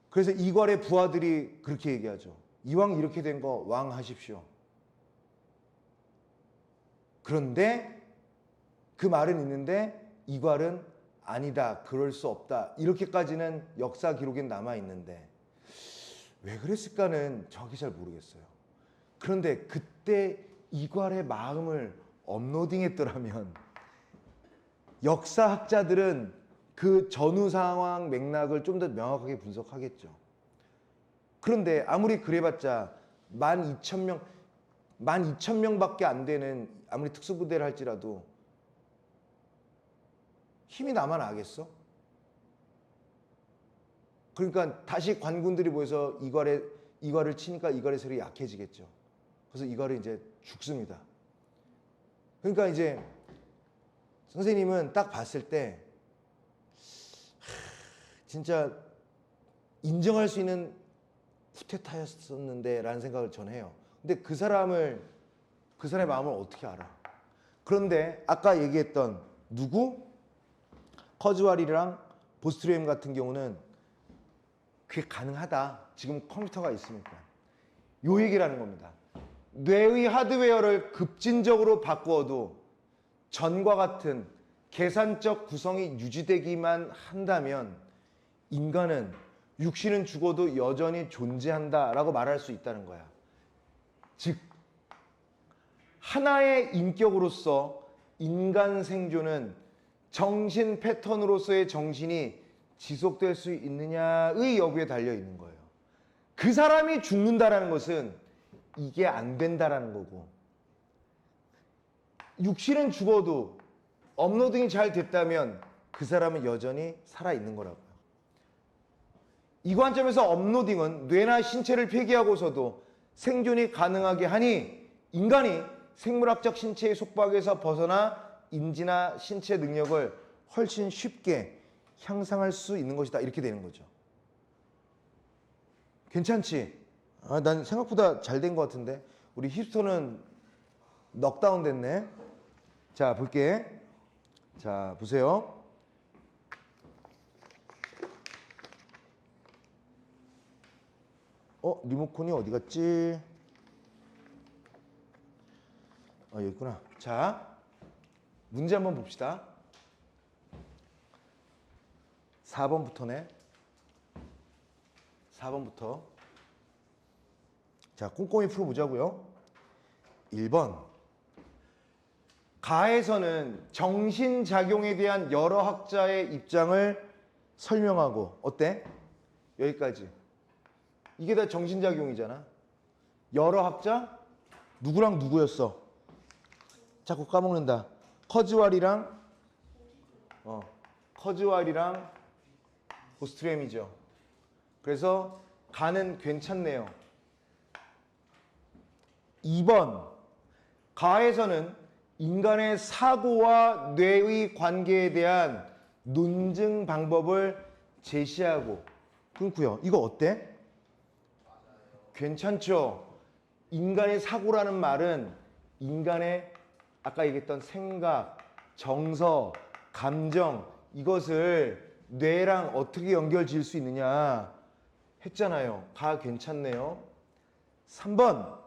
[SPEAKER 1] 그래서 이괄의 부하들이 그렇게 얘기하죠. 이왕 이렇게 된 거 왕 하십시오. 그런데 그 말은 있는데 이괄은 아니다, 그럴 수 없다, 이렇게까지는 역사 기록엔 남아 있는데 왜 그랬을까는 저기 잘 모르겠어요. 그런데 그때 이괄의 마음을 업로딩했더라면 역사학자들은 그 전후 상황 맥락을 좀 더 명확하게 분석하겠죠. 그런데 아무리 그래봤자 12,000명밖에 안 되는 아무리 특수부대를 할지라도 힘이 남아나겠어? 그러니까 다시 관군들이 모여서 이괄을 치니까 이괄의 세력이 약해지겠죠. 그래서 이괄은 이제 죽습니다. 그러니까 이제 선생님은 딱 봤을 때 진짜 인정할 수 있는 쿠데타였었는데 라는 생각을 전 해요. 근데 그 사람의 마음을 어떻게 알아? 그런데 아까 얘기했던 커즈왈이랑 보스트로임 같은 경우는 그게 가능하다. 지금 컴퓨터가 있으니까. 요 얘기라는 겁니다. 뇌의 하드웨어를 급진적으로 바꾸어도 전과 같은 계산적 구성이 유지되기만 한다면 인간은 육신은 죽어도 여전히 존재한다라고 말할 수 있다는 거야. 즉 하나의 인격으로서 인간 생존은 정신 패턴으로서의 정신이 지속될 수 있느냐의 여부에 달려 있는 거예요. 그 사람이 죽는다라는 것은 이게 안 된다라는 거고, 육신은 죽어도 업로딩이 잘 됐다면 그 사람은 여전히 살아있는 거라고요. 이 관점에서 업로딩은 뇌나 신체를 폐기하고서도 생존이 가능하게 하니 인간이 생물학적 신체의 속박에서 벗어나 인지나 신체 능력을 훨씬 쉽게 향상할 수 있는 것이다. 이렇게 되는 거죠. 괜찮지? 난 생각보다 잘 된 것 같은데. 우리 힙스터는 넉다운 됐네. 자, 볼게. 자, 보세요. 리모컨이 어디 갔지? 여기 있구나. 자, 문제 한번 봅시다. 4번부터네. 4번부터. 자, 꼼꼼히 풀어보자고요. 1번. 가에서는 정신작용에 대한 여러 학자의 입장을 설명하고 어때? 여기까지. 이게 다 정신작용이잖아. 여러 학자? 누구랑 누구였어? 자꾸 까먹는다. 커즈왈이랑 보스트램이죠. 그래서 가는 괜찮네요. 2번. 가에서는 인간의 사고와 뇌의 관계에 대한 논증 방법을 제시하고 끊고요. 이거 어때? 괜찮죠? 인간의 사고라는 말은 인간의 아까 얘기했던 생각, 정서, 감정 이것을 뇌랑 어떻게 연결 지을 수 있느냐 했잖아요. 가 괜찮네요. 3번.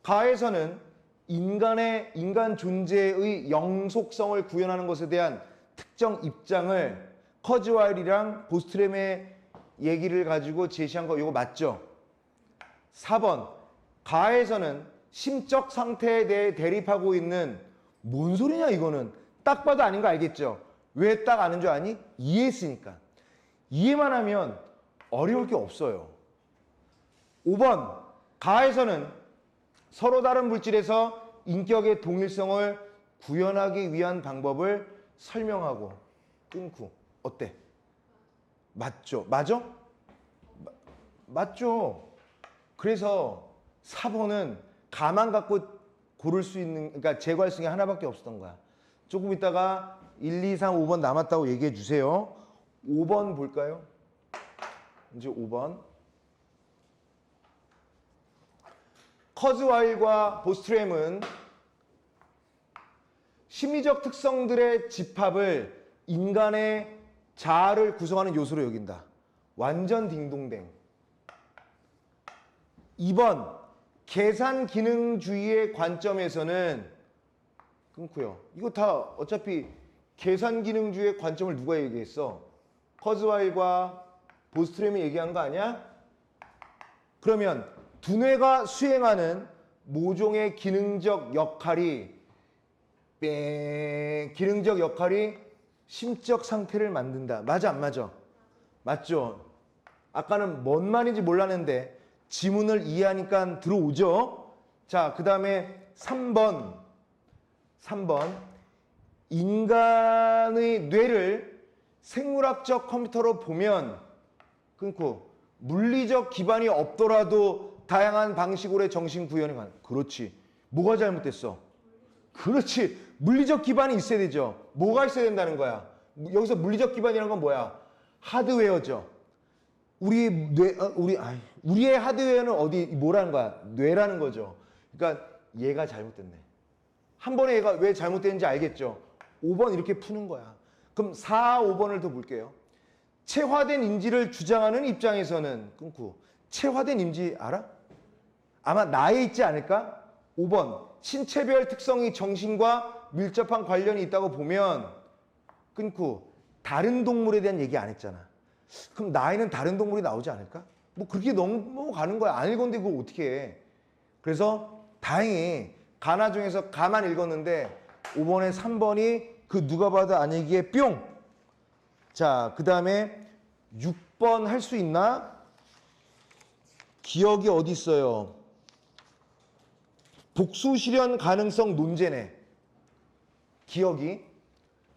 [SPEAKER 1] 가에서는 인간 존재의 영속성을 구현하는 것에 대한 특정 입장을 커즈와일이랑 보스트램의 얘기를 가지고 제시한 거 이거 맞죠? 4번. 가에서는 심적 상태에 대해 대립하고 있는 뭔 소리냐 이거는 딱 봐도 아닌 거 알겠죠? 왜 딱 아는 줄 아니? 이해했으니까. 이해만 하면 어려울 게 없어요. 5번. 가에서는 서로 다른 물질에서 인격의 동일성을 구현하기 위한 방법을 설명하고 끊고 어때? 맞죠? 맞아? 맞죠? 그래서 4번은 가만 갖고 고를 수 있는 그러니까 제거할 수 있는 게 하나밖에 없었던 거야. 조금 있다가 1, 2, 3, 5번 남았다고 얘기해 주세요. 5번 볼까요? 이제 5번. 커즈와일과 보스트램은 심리적 특성들의 집합을 인간의 자아를 구성하는 요소로 여긴다. 완전 딩동댕. 2번. 계산 기능주의의 관점에서는 끊고요. 이거 다 어차피 계산 기능주의의 관점을 누가 얘기했어? 커즈와일과 보스트램이 얘기한 거 아니야? 그러면 두뇌가 수행하는 모종의 기능적 역할이 심적 상태를 만든다. 맞아 안 맞아? 맞죠? 아까는 뭔 말인지 몰랐는데 지문을 이해하니까 들어오죠? 자, 그 다음에 3번. 인간의 뇌를 생물학적 컴퓨터로 보면 끊고 물리적 기반이 없더라도 다양한 방식으로의 정신 구현이 가능. 그렇지. 뭐가 잘못됐어? 그렇지. 물리적 기반이 있어야 되죠. 뭐가 있어야 된다는 거야? 여기서 물리적 기반이라는 건 뭐야? 하드웨어죠. 우리의 하드웨어는 어디 뭐라는 거야? 뇌라는 거죠. 그러니까 얘가 잘못됐네. 한 번에 얘가 왜 잘못됐는지 알겠죠? 5번 이렇게 푸는 거야. 그럼 4, 5번을 더 볼게요. 체화된 인지를 주장하는 입장에서는 끊고 체화된 인지 알아? 아마 나에 있지 않을까? 5번 신체별 특성이 정신과 밀접한 관련이 있다고 보면 끊고 다른 동물에 대한 얘기 안 했잖아. 그럼 나에는 다른 동물이 나오지 않을까? 뭐 그렇게 넘어가는 거야. 안 읽었는데 그걸 어떻게 해? 그래서 다행히 가나 중에서 가만 읽었는데 5번에 3번이 그 누가 봐도 아니기에 뿅! 자, 그 다음에 6번 할 수 있나? 기억이 어디 있어요? 복수 실현 가능성 논제네. 기억이.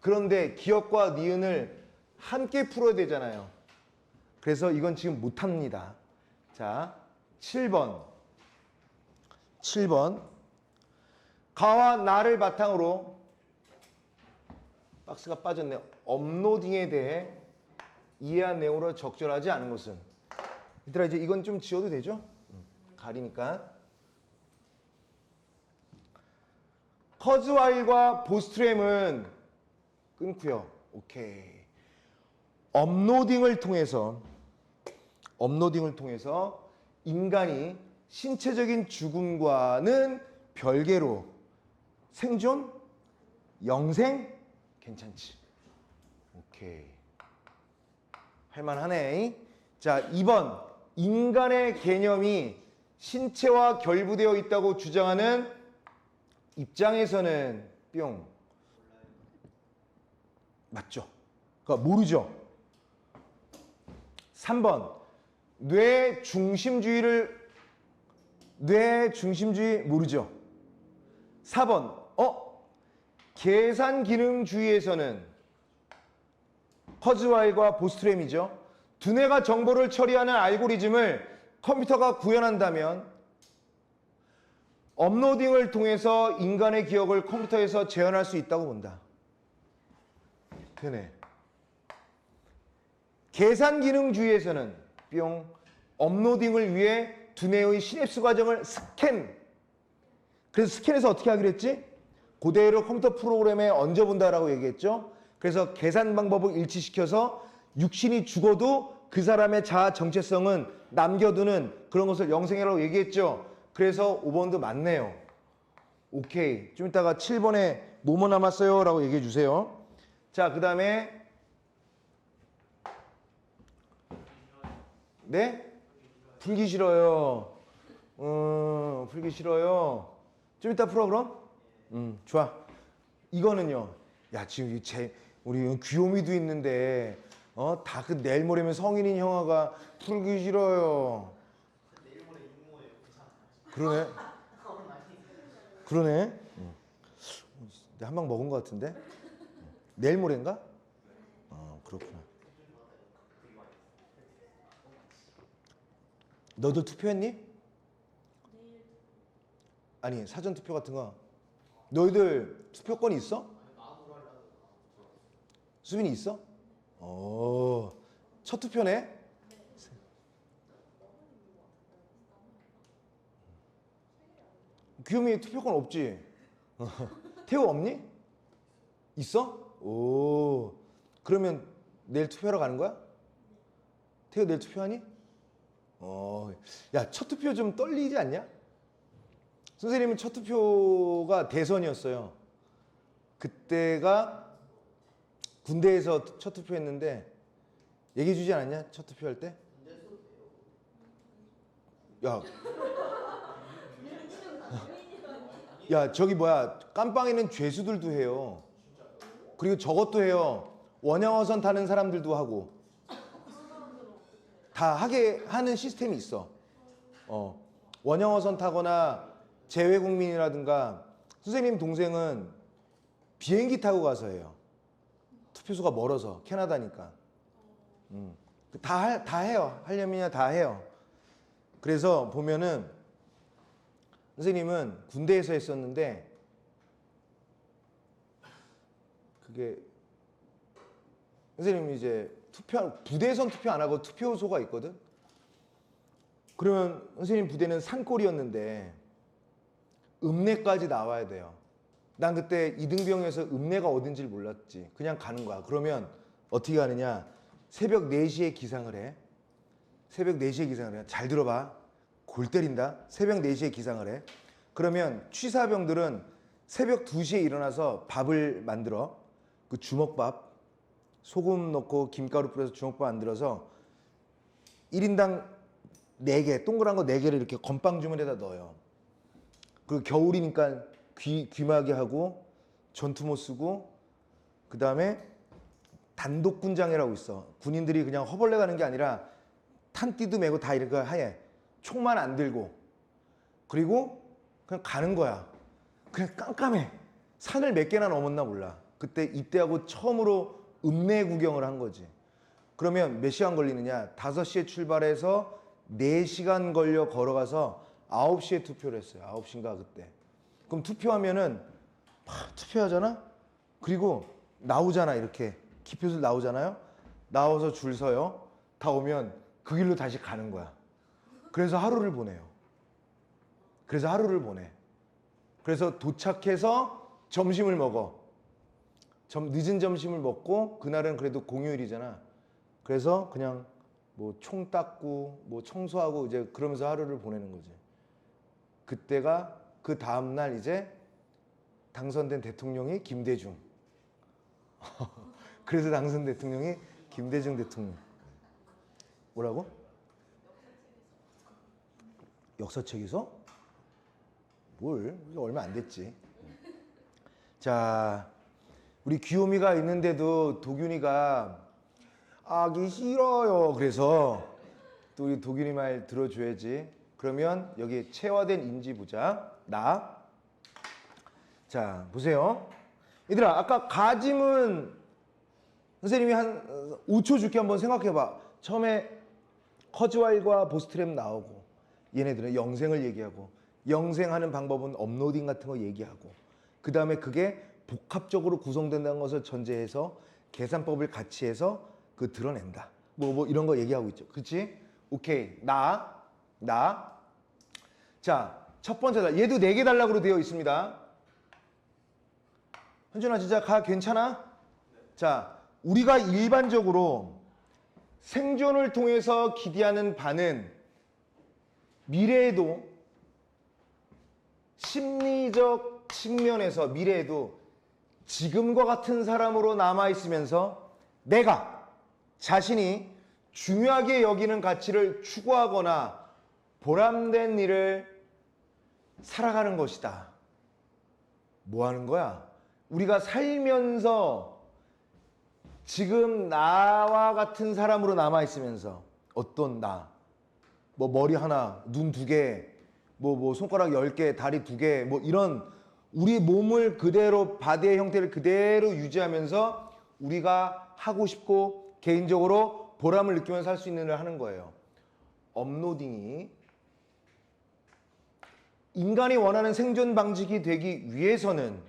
[SPEAKER 1] 그런데 기억과 니은을 함께 풀어야 되잖아요. 그래서 이건 지금 못합니다. 자, 7번. 가와 나를 바탕으로 박스가 빠졌네요. 업로딩에 대해 이해한 내용으로 적절하지 않은 것은. 얘들아 이제 이건 좀 지워도 되죠? 가리니까. 커즈와일과 보스트램은 끊고요. 오케이. 업로딩을 통해서 인간이 신체적인 죽음과는 별개로 생존? 영생? 괜찮지. 오케이. 할만하네. 자, 2번. 인간의 개념이 신체와 결부되어 있다고 주장하는 입장에서는 뿅. 맞죠? 그러니까 모르죠. 3번. 뇌 중심주의 모르죠. 4번. 계산 기능주의에서는 커즈와일과 보스트램이죠. 두뇌가 정보를 처리하는 알고리즘을 컴퓨터가 구현한다면 업로딩을 통해서 인간의 기억을 컴퓨터에서 재현할 수 있다고 본다. 되네. 계산 기능주의에서는 뿅. 업로딩을 위해 두뇌의 시냅스 과정을 스캔. 그래서 스캔해서 어떻게 하기로 했지? 그대로 컴퓨터 프로그램에 얹어본다라고 얘기했죠. 그래서 계산 방법을 일치시켜서 육신이 죽어도 그 사람의 자아 정체성은 남겨두는 그런 것을 영생이라고 얘기했죠. 그래서 5번도 맞네요. 오케이. 좀 이따가 7번에 뭐뭐 남았어요? 라고 얘기해 주세요. 자, 그 다음에 네? 풀기 싫어요. 풀기 싫어요. 좀 이따 풀어 그럼? 좋아. 이거는요. 야, 지금 우리 귀요미도 있는데 다 그 내일 모레면 성인인 형아가 풀기 싫어요. 내일 모레 임무예요. 그러네. 그러네. 한 방 먹은 것 같은데. 내일 모레인가? 그렇구나. 너도 투표했니? 아니, 사전 투표 같은 거. 너희들 투표권이 있어? 수빈이 있어? 첫 투표네? 귀요미 투표권 없지? 태호 없니? 있어? 오. 그러면 내일 투표하러 가는 거야? 태호 내일 투표하니? 야, 첫 투표 좀 떨리지 않냐? 선생님은 첫 투표가 대선이었어요. 그때가 군대에서 첫 투표했는데 얘기해 주지 않았냐? 첫 투표할 때? 야, 야, 저기 뭐야, 깜빵에는 죄수들도 해요. 그리고 저것도 해요. 원양어선 타는 사람들도 하고 다 하게 하는 시스템이 있어. 원양어선 타거나 재외국민이라든가. 선생님 동생은 비행기 타고 가서 해요. 투표소가 멀어서, 캐나다니까. 다 해요. 하려면 다 해요. 그래서 보면은 선생님은 군대에서 했었는데 그게 선생님이 이제 부대에선 투표 안 하고 투표소가 있거든. 그러면 선생님 부대는 산골이었는데 읍내까지 나와야 돼요. 난 그때 이등병에서 읍내가 어딘지를 몰랐지. 그냥 가는 거야. 그러면 어떻게 가느냐? 새벽 4시에 기상을 해. 새벽 4시에 기상을 해. 잘 들어봐. 골 때린다. 새벽 4시에 기상을 해. 그러면 취사병들은 새벽 2시에 일어나서 밥을 만들어. 그 주먹밥. 소금 넣고 김가루 뿌려서 주먹밥 만들어서 1인당 4개, 동그란 거 4개를 이렇게 건빵 주머니에다 넣어요. 그리고 겨울이니까 귀마개 하고 전투모 쓰고, 그 다음에 단독군장이라고 있어. 군인들이 그냥 허벌레 가는 게 아니라 탄띠도 메고 다 이렇게 하얘. 총만 안 들고. 그리고 그냥 가는 거야. 그냥 깜깜해. 산을 몇 개나 넘었나 몰라. 그때 입대하고 처음으로 읍내 구경을 한 거지. 그러면 몇 시간 걸리느냐? 5시에 출발해서 4시간 걸려 걸어가서 9시에 투표를 했어요. 9시인가 그때. 그럼 투표하면은 막 투표하잖아? 그리고 나오잖아. 이렇게 기표들 나오잖아요. 나와서 줄 서요. 다 오면 그 길로 다시 가는 거야. 그래서 하루를 보내요. 그래서 도착해서 점심을 먹어. 늦은 점심을 먹고, 그날은 그래도 공휴일이잖아. 그래서 그냥 뭐 총 닦고 뭐 청소하고 이제 그러면서 하루를 보내는 거지. 그때가 그 다음날 이제 당선된 대통령이 김대중. 그래서 당선 대통령이 김대중 대통령. 뭐라고? 역사책에서? 뭘? 이게 얼마 안 됐지. 자, 우리 귀요미가 있는데도 도균이가 아기 싫어요. 그래서 또 우리 도균이 말 들어줘야지. 그러면 여기 체화된 인지 보자. 나. 자, 보세요. 얘들아, 아까 가짐은 선생님이 한 5초 줄게 한번 생각해봐. 처음에 커즈와일과 보스트랩 나오고 얘네들은 영생을 얘기하고 영생하는 방법은 업로딩 같은 거 얘기하고 그 다음에 그게 복합적으로 구성된다는 것을 전제해서 계산법을 같이 해서 그 드러낸다. 뭐 이런 거 얘기하고 있죠. 그렇지? 오케이. 나. 자, 첫 번째다. 얘도 4개 달라고 되어 있습니다. 현준아 진짜 가 괜찮아? 자, 우리가 일반적으로 생존을 통해서 기대하는 바는 미래에도 심리적 측면에서 미래에도 지금과 같은 사람으로 남아있으면서 내가 자신이 중요하게 여기는 가치를 추구하거나 보람된 일을 살아가는 것이다. 뭐 하는 거야? 우리가 살면서 지금 나와 같은 사람으로 남아있으면서 어떤 나, 뭐 머리 하나, 눈 2개, 뭐 손가락 10개, 다리 2개, 뭐 이런 우리 몸을 그대로 바디의 형태를 그대로 유지하면서 우리가 하고 싶고 개인적으로 보람을 느끼면서 살 수 있는 일을 하는 거예요. 업로딩이 인간이 원하는 생존 방식이 되기 위해서는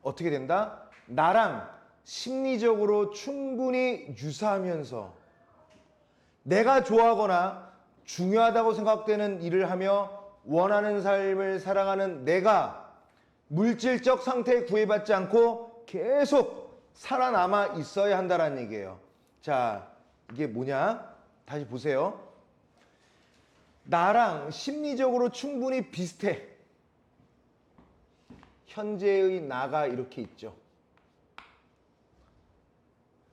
[SPEAKER 1] 어떻게 된다? 나랑 심리적으로 충분히 유사하면서 내가 좋아하거나 중요하다고 생각되는 일을 하며 원하는 삶을 살아가는 내가 물질적 상태에 구애받지 않고 계속 살아남아 있어야 한다는 얘기예요. 자, 이게 뭐냐? 다시 보세요. 나랑 심리적으로 충분히 비슷해. 현재의 나가 이렇게 있죠.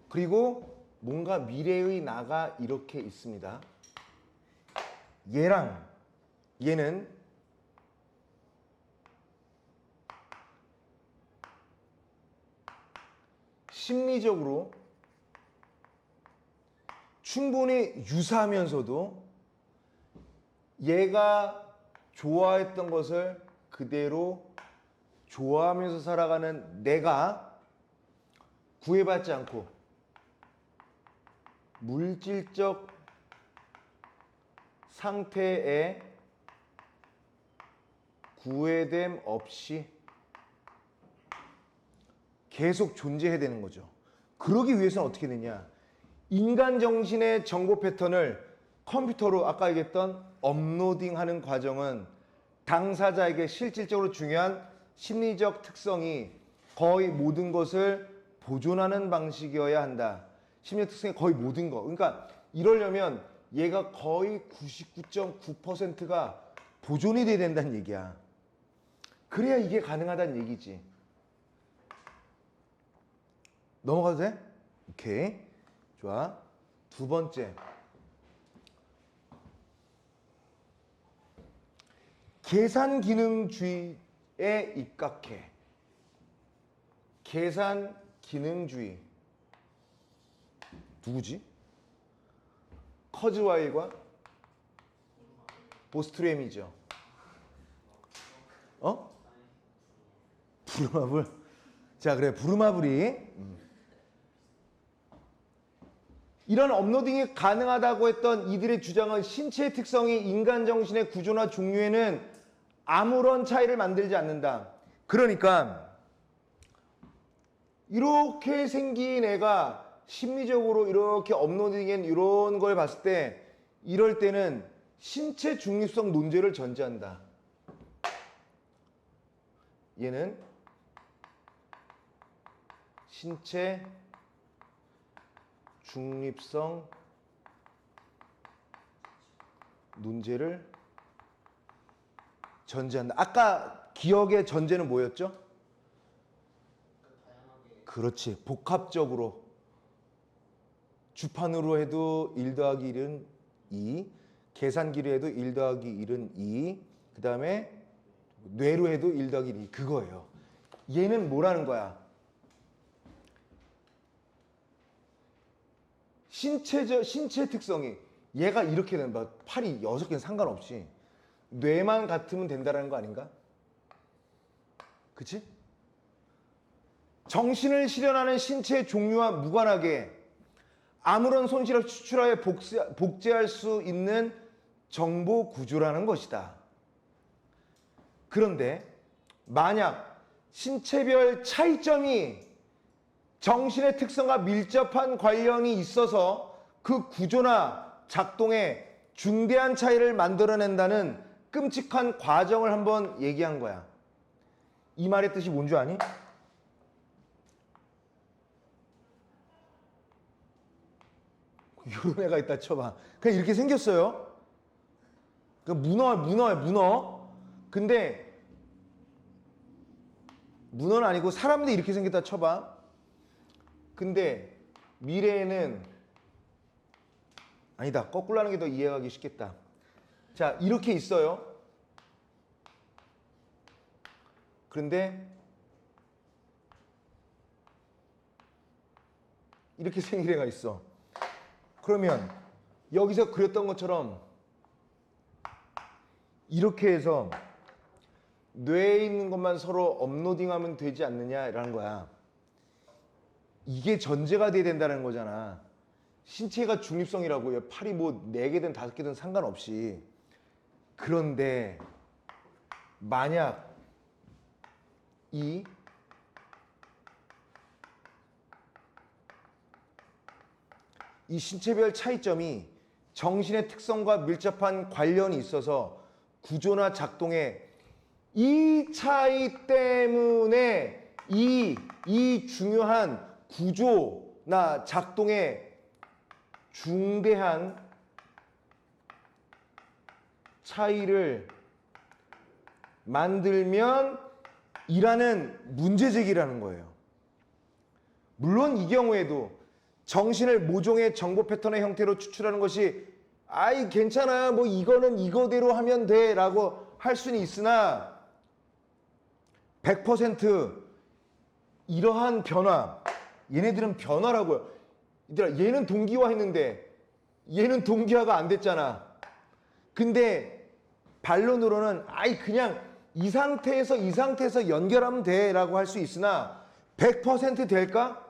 [SPEAKER 1] 그리고 뭔가 미래의 나가 이렇게 있습니다. 얘는 심리적으로 충분히 유사하면서도 얘가 좋아했던 것을 그대로 좋아하면서 살아가는 내가 구애받지 않고 물질적 상태에 구애됨 없이 계속 존재해야 되는 거죠. 그러기 위해서는 어떻게 되냐? 인간 정신의 정보 패턴을 컴퓨터로 아까 얘기했던 업로딩하는 과정은 당사자에게 실질적으로 중요한 심리적 특성이 거의 모든 것을 보존하는 방식이어야 한다. 심리적 특성이 거의 모든 거. 그러니까 이러려면 얘가 거의 99.9%가 보존이 돼야 된다는 얘기야. 그래야 이게 가능하다는 얘기지. 넘어가도 돼? 오케이. 좋아. 두 번째. 계산 기능주의에 입각해. 계산 기능주의. 누구지? 커즈와일과 보스트램이죠. 부르마블. 자, 그래. 부르마블이 이런 업로딩이 가능하다고 했던 이들의 주장은 신체의 특성이 인간 정신의 구조나 종류에는 아무런 차이를 만들지 않는다. 그러니까 이렇게 생긴 애가 심리적으로 이렇게 업로딩한 이런 걸 봤을 때 이럴 때는 신체 중립성 논제를 전제한다. 얘는 신체 중립성 논제를 전제한다. 아까 기억의 전제는 뭐였죠? 그렇지. 복합적으로 주판으로 해도 1 더하기 1은 2. 계산기로 해도 1 더하기 1은 2. 그 다음에 뇌로 해도 1 더하기 1이 그거예요. 얘는 뭐라는 거야? 신체 특성이 얘가 이렇게 되는 거야. 팔이 6개는 상관없이 뇌만 같으면 된다는 거 아닌가? 그치? 정신을 실현하는 신체의 종류와 무관하게 아무런 손실 없이 추출하여 복제할 수 있는 정보 구조라는 것이다. 그런데 만약 신체별 차이점이 정신의 특성과 밀접한 관련이 있어서 그 구조나 작동에 중대한 차이를 만들어낸다는 끔찍한 과정을 한번 얘기한 거야. 이 말의 뜻이 뭔 줄 아니? 이런 애가 있다 쳐봐. 그냥 이렇게 생겼어요. 그 문어. 근데 문어는 아니고 사람도 이렇게 생겼다 쳐봐. 근데 미래에는 아니다. 거꾸로 하는 게 더 이해하기 쉽겠다. 자, 이렇게 있어요. 그런데 이렇게 생긴 애가 있어. 그러면 여기서 그렸던 것처럼 이렇게 해서 뇌에 있는 것만 서로 업로딩하면 되지 않느냐라는 거야. 이게 전제가 돼야 된다는 거잖아. 신체가 중립성이라고요. 팔이 뭐 4개든 5개든 상관없이. 그런데 만약 이 신체별 차이점이 정신의 특성과 밀접한 관련이 있어서 구조나 작동에 이 차이 때문에 이 중요한 구조나 작동에 중대한 차이를 만들면 이라는 문제제기라는 거예요. 물론 이 경우에도 정신을 모종의 정보 패턴의 형태로 추출하는 것이 아이 괜찮아 뭐 이거는 이거대로 하면 돼 라고 할 수는 있으나 100% 이러한 변화, 얘네들은 변화라고요. 얘들아, 얘는 동기화 했는데 얘는 동기화가 안 됐잖아. 근데 반론으로는 아이 그냥 이 상태에서 연결하면 돼 라고 할 수 있으나 100% 될까?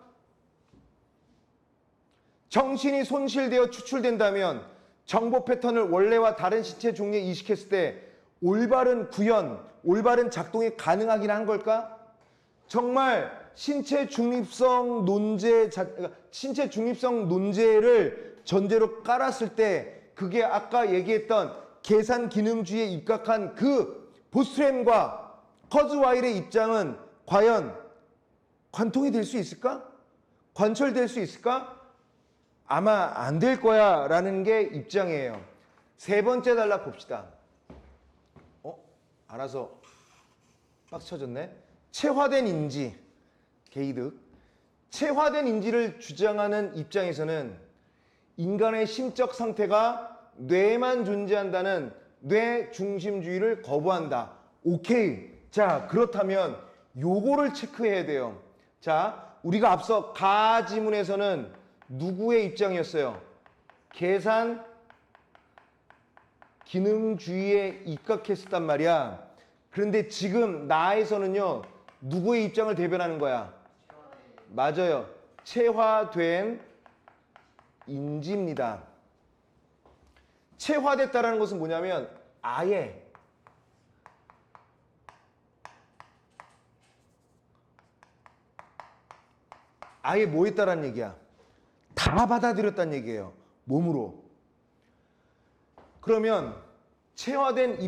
[SPEAKER 1] 정신이 손실되어 추출된다면 정보 패턴을 원래와 다른 신체 종류에 이식했을 때 올바른 구현, 올바른 작동이 가능하긴 한 걸까? 정말 신체 중립성 논제를 전제로 깔았을 때 그게 아까 얘기했던 계산 기능주의에 입각한 그 보스트램과 커즈와일의 입장은 과연 관통이 될 수 있을까? 관철될 수 있을까? 아마 안 될 거야 라는 게 입장이에요. 세 번째 단락 봅시다. 알아서 빡쳐졌네. 체화된 인지, 게이득. 체화된 인지를 주장하는 입장에서는 인간의 심적 상태가 뇌에만 존재한다는 뇌 중심주의를 거부한다. 오케이. 자, 그렇다면 요거를 체크해야 돼요. 자, 우리가 앞서 가 지문에서는 누구의 입장이었어요? 계산 기능주의에 입각했었단 말이야. 그런데 지금 나에서는요, 누구의 입장을 대변하는 거야? 맞아요. 체화된 인지입니다. 체화됐다라는 것은 뭐냐면 아예 뭐 했다라는 얘기야? 다 받아들였다는 얘기예요. 몸으로. 그러면 체화된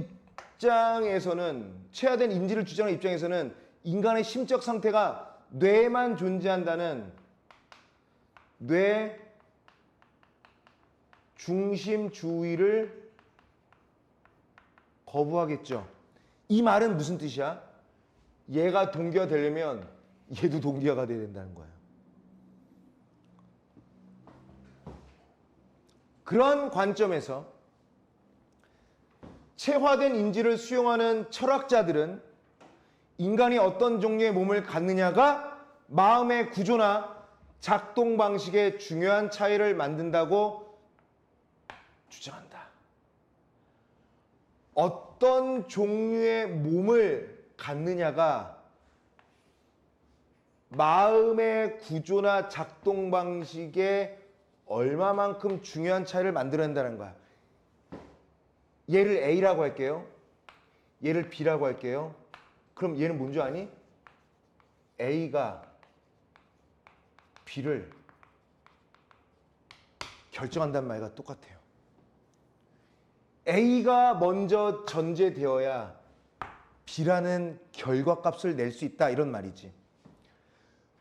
[SPEAKER 1] 인지를 주장하는 입장에서는 인간의 심적 상태가 뇌에만 존재한다는 뇌 중심주의를 거부하겠죠. 이 말은 무슨 뜻이야? 얘가 동기화 되려면 얘도 동기화가 돼야 된다는 거야. 그런 관점에서 체화된 인지를 수용하는 철학자들은 인간이 어떤 종류의 몸을 갖느냐가 마음의 구조나 작동 방식에 중요한 차이를 만든다고 주장한다. 어떤 종류의 몸을 갖느냐가 마음의 구조나 작동 방식에 얼마만큼 중요한 차이를 만들어낸다는 거야. 얘를 A라고 할게요. 얘를 B라고 할게요. 그럼 얘는 뭔 줄 아니? A가 B를 결정한다는 말과 똑같아요. A가 먼저 전제되어야 B라는 결과값을 낼 수 있다, 이런 말이지.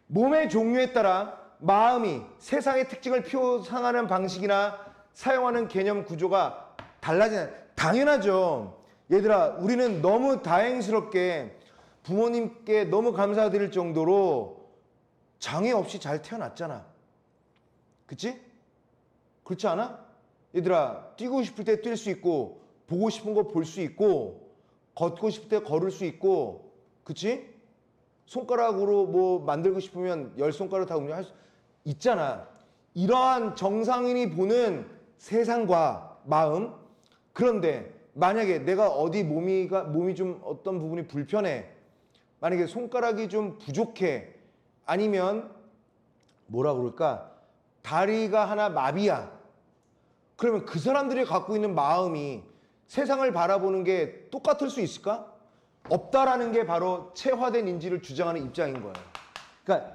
[SPEAKER 1] 몸의 종류에 따라 마음이 세상의 특징을 표상하는 방식이나 사용하는 개념 구조가 달라지는, 당연하죠. 얘들아, 우리는 너무 다행스럽게 부모님께 너무 감사드릴 정도로 장애 없이 잘 태어났잖아. 그치? 그렇지 않아? 얘들아, 뛰고 싶을 때 뛸 수 있고, 보고 싶은 거 볼 수 있고, 걷고 싶을 때 걸을 수 있고, 그치? 손가락으로 뭐 만들고 싶으면 10손가락 다 할 수 있잖아. 이러한 정상인이 보는 세상과 마음. 그런데 만약에 내가 어디 몸이 좀 어떤 부분이 불편해, 만약에 손가락이 좀 부족해, 아니면 뭐라 그럴까, 다리가 하나 마비야, 그러면 그 사람들이 갖고 있는 마음이 세상을 바라보는 게 똑같을 수 있을까? 없다라는 게 바로 체화된 인지를 주장하는 입장인 거예요. 그러니까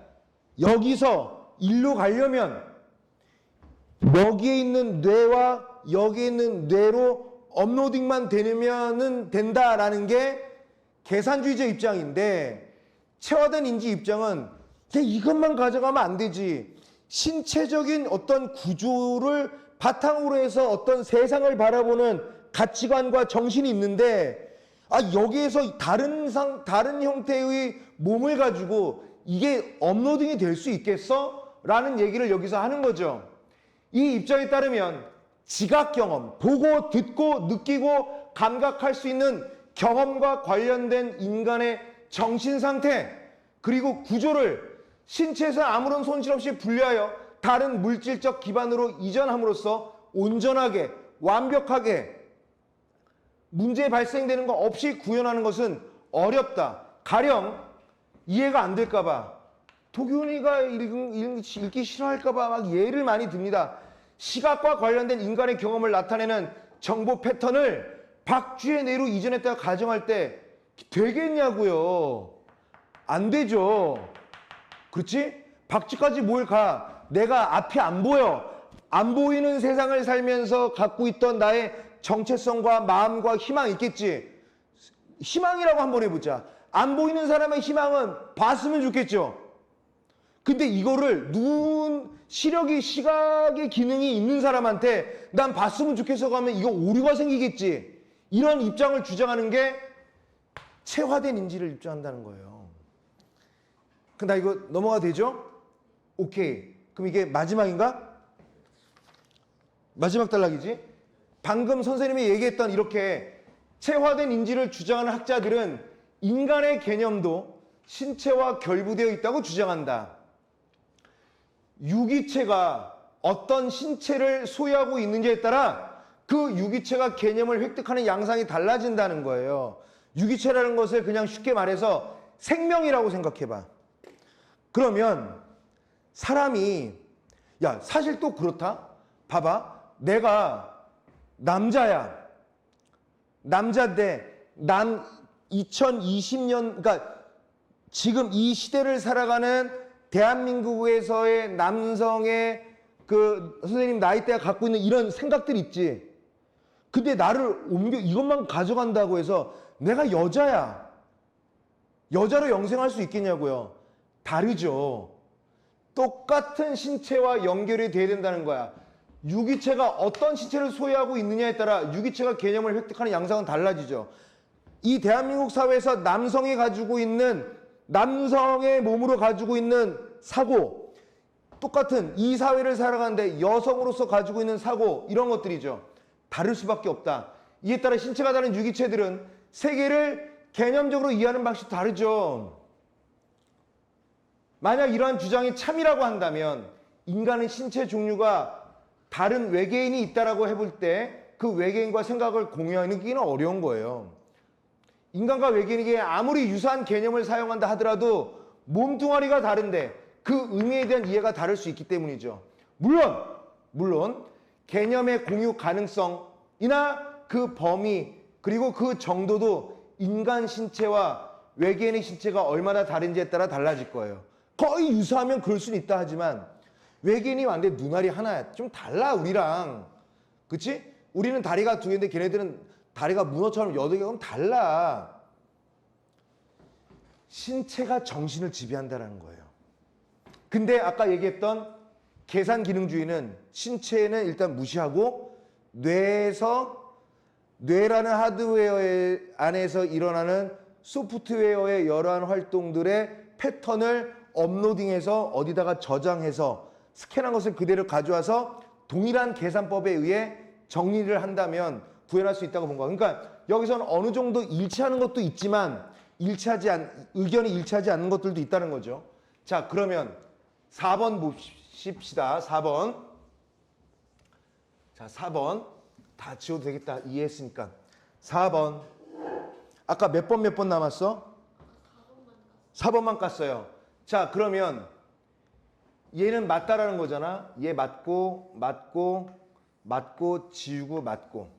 [SPEAKER 1] 여기서 일로 가려면 여기에 있는 뇌와 여기에 있는 뇌로 업로딩만 되면은 된다라는 게 계산주의자 입장인데, 체화된 인지 입장은 이것만 가져가면 안 되지. 신체적인 어떤 구조를 바탕으로 해서 어떤 세상을 바라보는 가치관과 정신이 있는데, 여기에서 다른 형태의 몸을 가지고 이게 업로딩이 될 수 있겠어? 라는 얘기를 여기서 하는 거죠. 이 입장에 따르면 지각 경험, 보고 듣고 느끼고 감각할 수 있는 경험과 관련된 인간의 정신 상태, 그리고 구조를 신체에서 아무런 손실 없이 분리하여 다른 물질적 기반으로 이전함으로써 온전하게 완벽하게 문제 발생되는 거 없이 구현하는 것은 어렵다. 가령 이해가 안 될까 봐, 도균이가 읽기 싫어할까 봐 막 예를 많이 듭니다. 시각과 관련된 인간의 경험을 나타내는 정보 패턴을 박쥐의 뇌로 이전했다가 가정할 때 되겠냐고요. 안 되죠. 그렇지? 박쥐까지 뭘 가. 내가 앞이 안 보여. 안 보이는 세상을 살면서 갖고 있던 나의 정체성과 마음과 희망이 있겠지. 희망이라고 한번 해보자. 안 보이는 사람의 희망은 봤으면 좋겠죠. 근데 이거를 시각의 기능이 있는 사람한테 난 봤으면 좋겠어 하면 이거 오류가 생기겠지. 이런 입장을 주장하는 게 체화된 인지를 입장한다는 거예요. 나 이거 넘어가 되죠? 오케이. 그럼 이게 마지막인가? 마지막 단락이지? 방금 선생님이 얘기했던 이렇게 체화된 인지를 주장하는 학자들은 인간의 개념도 신체와 결부되어 있다고 주장한다. 유기체가 어떤 신체를 소유하고 있는지에 따라 그 유기체가 개념을 획득하는 양상이 달라진다는 거예요. 유기체라는 것을 그냥 쉽게 말해서 생명이라고 생각해봐. 그러면 사람이, 사실 또 그렇다. 봐봐. 내가 남자야. 남자인데 2020년, 그러니까 지금 이 시대를 살아가는 대한민국에서의 남성의 그 선생님 나이대가 갖고 있는 이런 생각들 있지. 근데 나를 이것만 가져간다고 해서 내가 여자야. 여자로 영생할 수 있겠냐고요. 다르죠. 똑같은 신체와 연결이 돼야 된다는 거야. 유기체가 어떤 신체를 소유하고 있느냐에 따라 유기체가 개념을 획득하는 양상은 달라지죠. 이 대한민국 사회에서 남성이 가지고 있는, 남성의 몸으로 가지고 있는 사고, 똑같은 이 사회를 살아가는데 여성으로서 가지고 있는 사고, 이런 것들이죠. 다를 수밖에 없다. 이에 따라 신체가 다른 유기체들은 세계를 개념적으로 이해하는 방식이 다르죠. 만약 이러한 주장이 참이라고 한다면 인간은 신체 종류가 다른 외계인이 있다라고 해볼 때 그 외계인과 생각을 공유하기는 어려운 거예요. 인간과 외계인에게 아무리 유사한 개념을 사용한다 하더라도 몸뚱아리가 다른데 그 의미에 대한 이해가 다를 수 있기 때문이죠. 물론 개념의 공유 가능성이나 그 범위 그리고 그 정도도 인간 신체와 외계인의 신체가 얼마나 다른지에 따라 달라질 거예요. 거의 유사하면 그럴 수는 있다 하지만 외계인이 왔는데 눈알이 하나야. 좀 달라 우리랑. 그치? 우리는 다리가 두 개인데 걔네들은 다리가 문어처럼 여덟 개면 달라. 신체가 정신을 지배한다는 거예요. 근데 아까 얘기했던 계산기능주의는 신체는 일단 무시하고 뇌라는 하드웨어 안에서 일어나는 소프트웨어의 여러한 활동들의 패턴을 업로딩해서 어디다가 저장해서 스캔한 것을 그대로 가져와서 동일한 계산법에 의해 정리를 한다면 구현할 수 있다고 본 거야. 그러니까 여기서는 어느 정도 일치하는 것도 있지만 의견이 일치하지 않는 것들도 있다는 거죠. 자, 그러면 4번 봅시다. 4번. 자, 4번. 다 지워도 되겠다. 이해했으니까. 4번. 아까 몇 번 남았어? 4번만 깠어요. 자, 그러면 얘는 맞다라는 거잖아. 얘 맞고 지우고 맞고.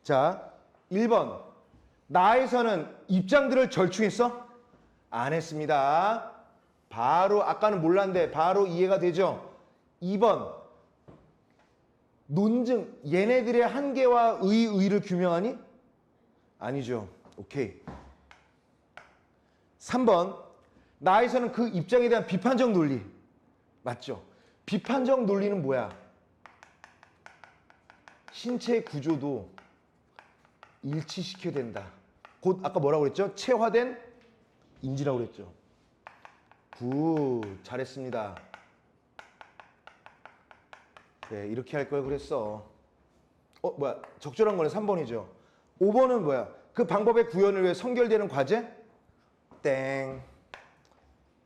[SPEAKER 1] 자, 1번. 나에서는 입장들을 절충했어? 안 했습니다. 바로 아까는 몰랐는데 바로 이해가 되죠. 2번. 논증. 얘네들의 한계와 의의를 규명하니? 아니죠. 오케이. 3번. 나에서는 그 입장에 대한 비판적 논리. 맞죠? 비판적 논리는 뭐야? 신체의 구조도 일치시켜야 된다. 곧 아까 뭐라고 그랬죠? 체화된 인지라고 그랬죠. 굿, 잘했습니다. 네, 이렇게 할 걸 그랬어. 뭐야? 적절한 거는 3번이죠. 5번은 뭐야? 그 방법의 구현을 위해 선결되는 과제? 땡.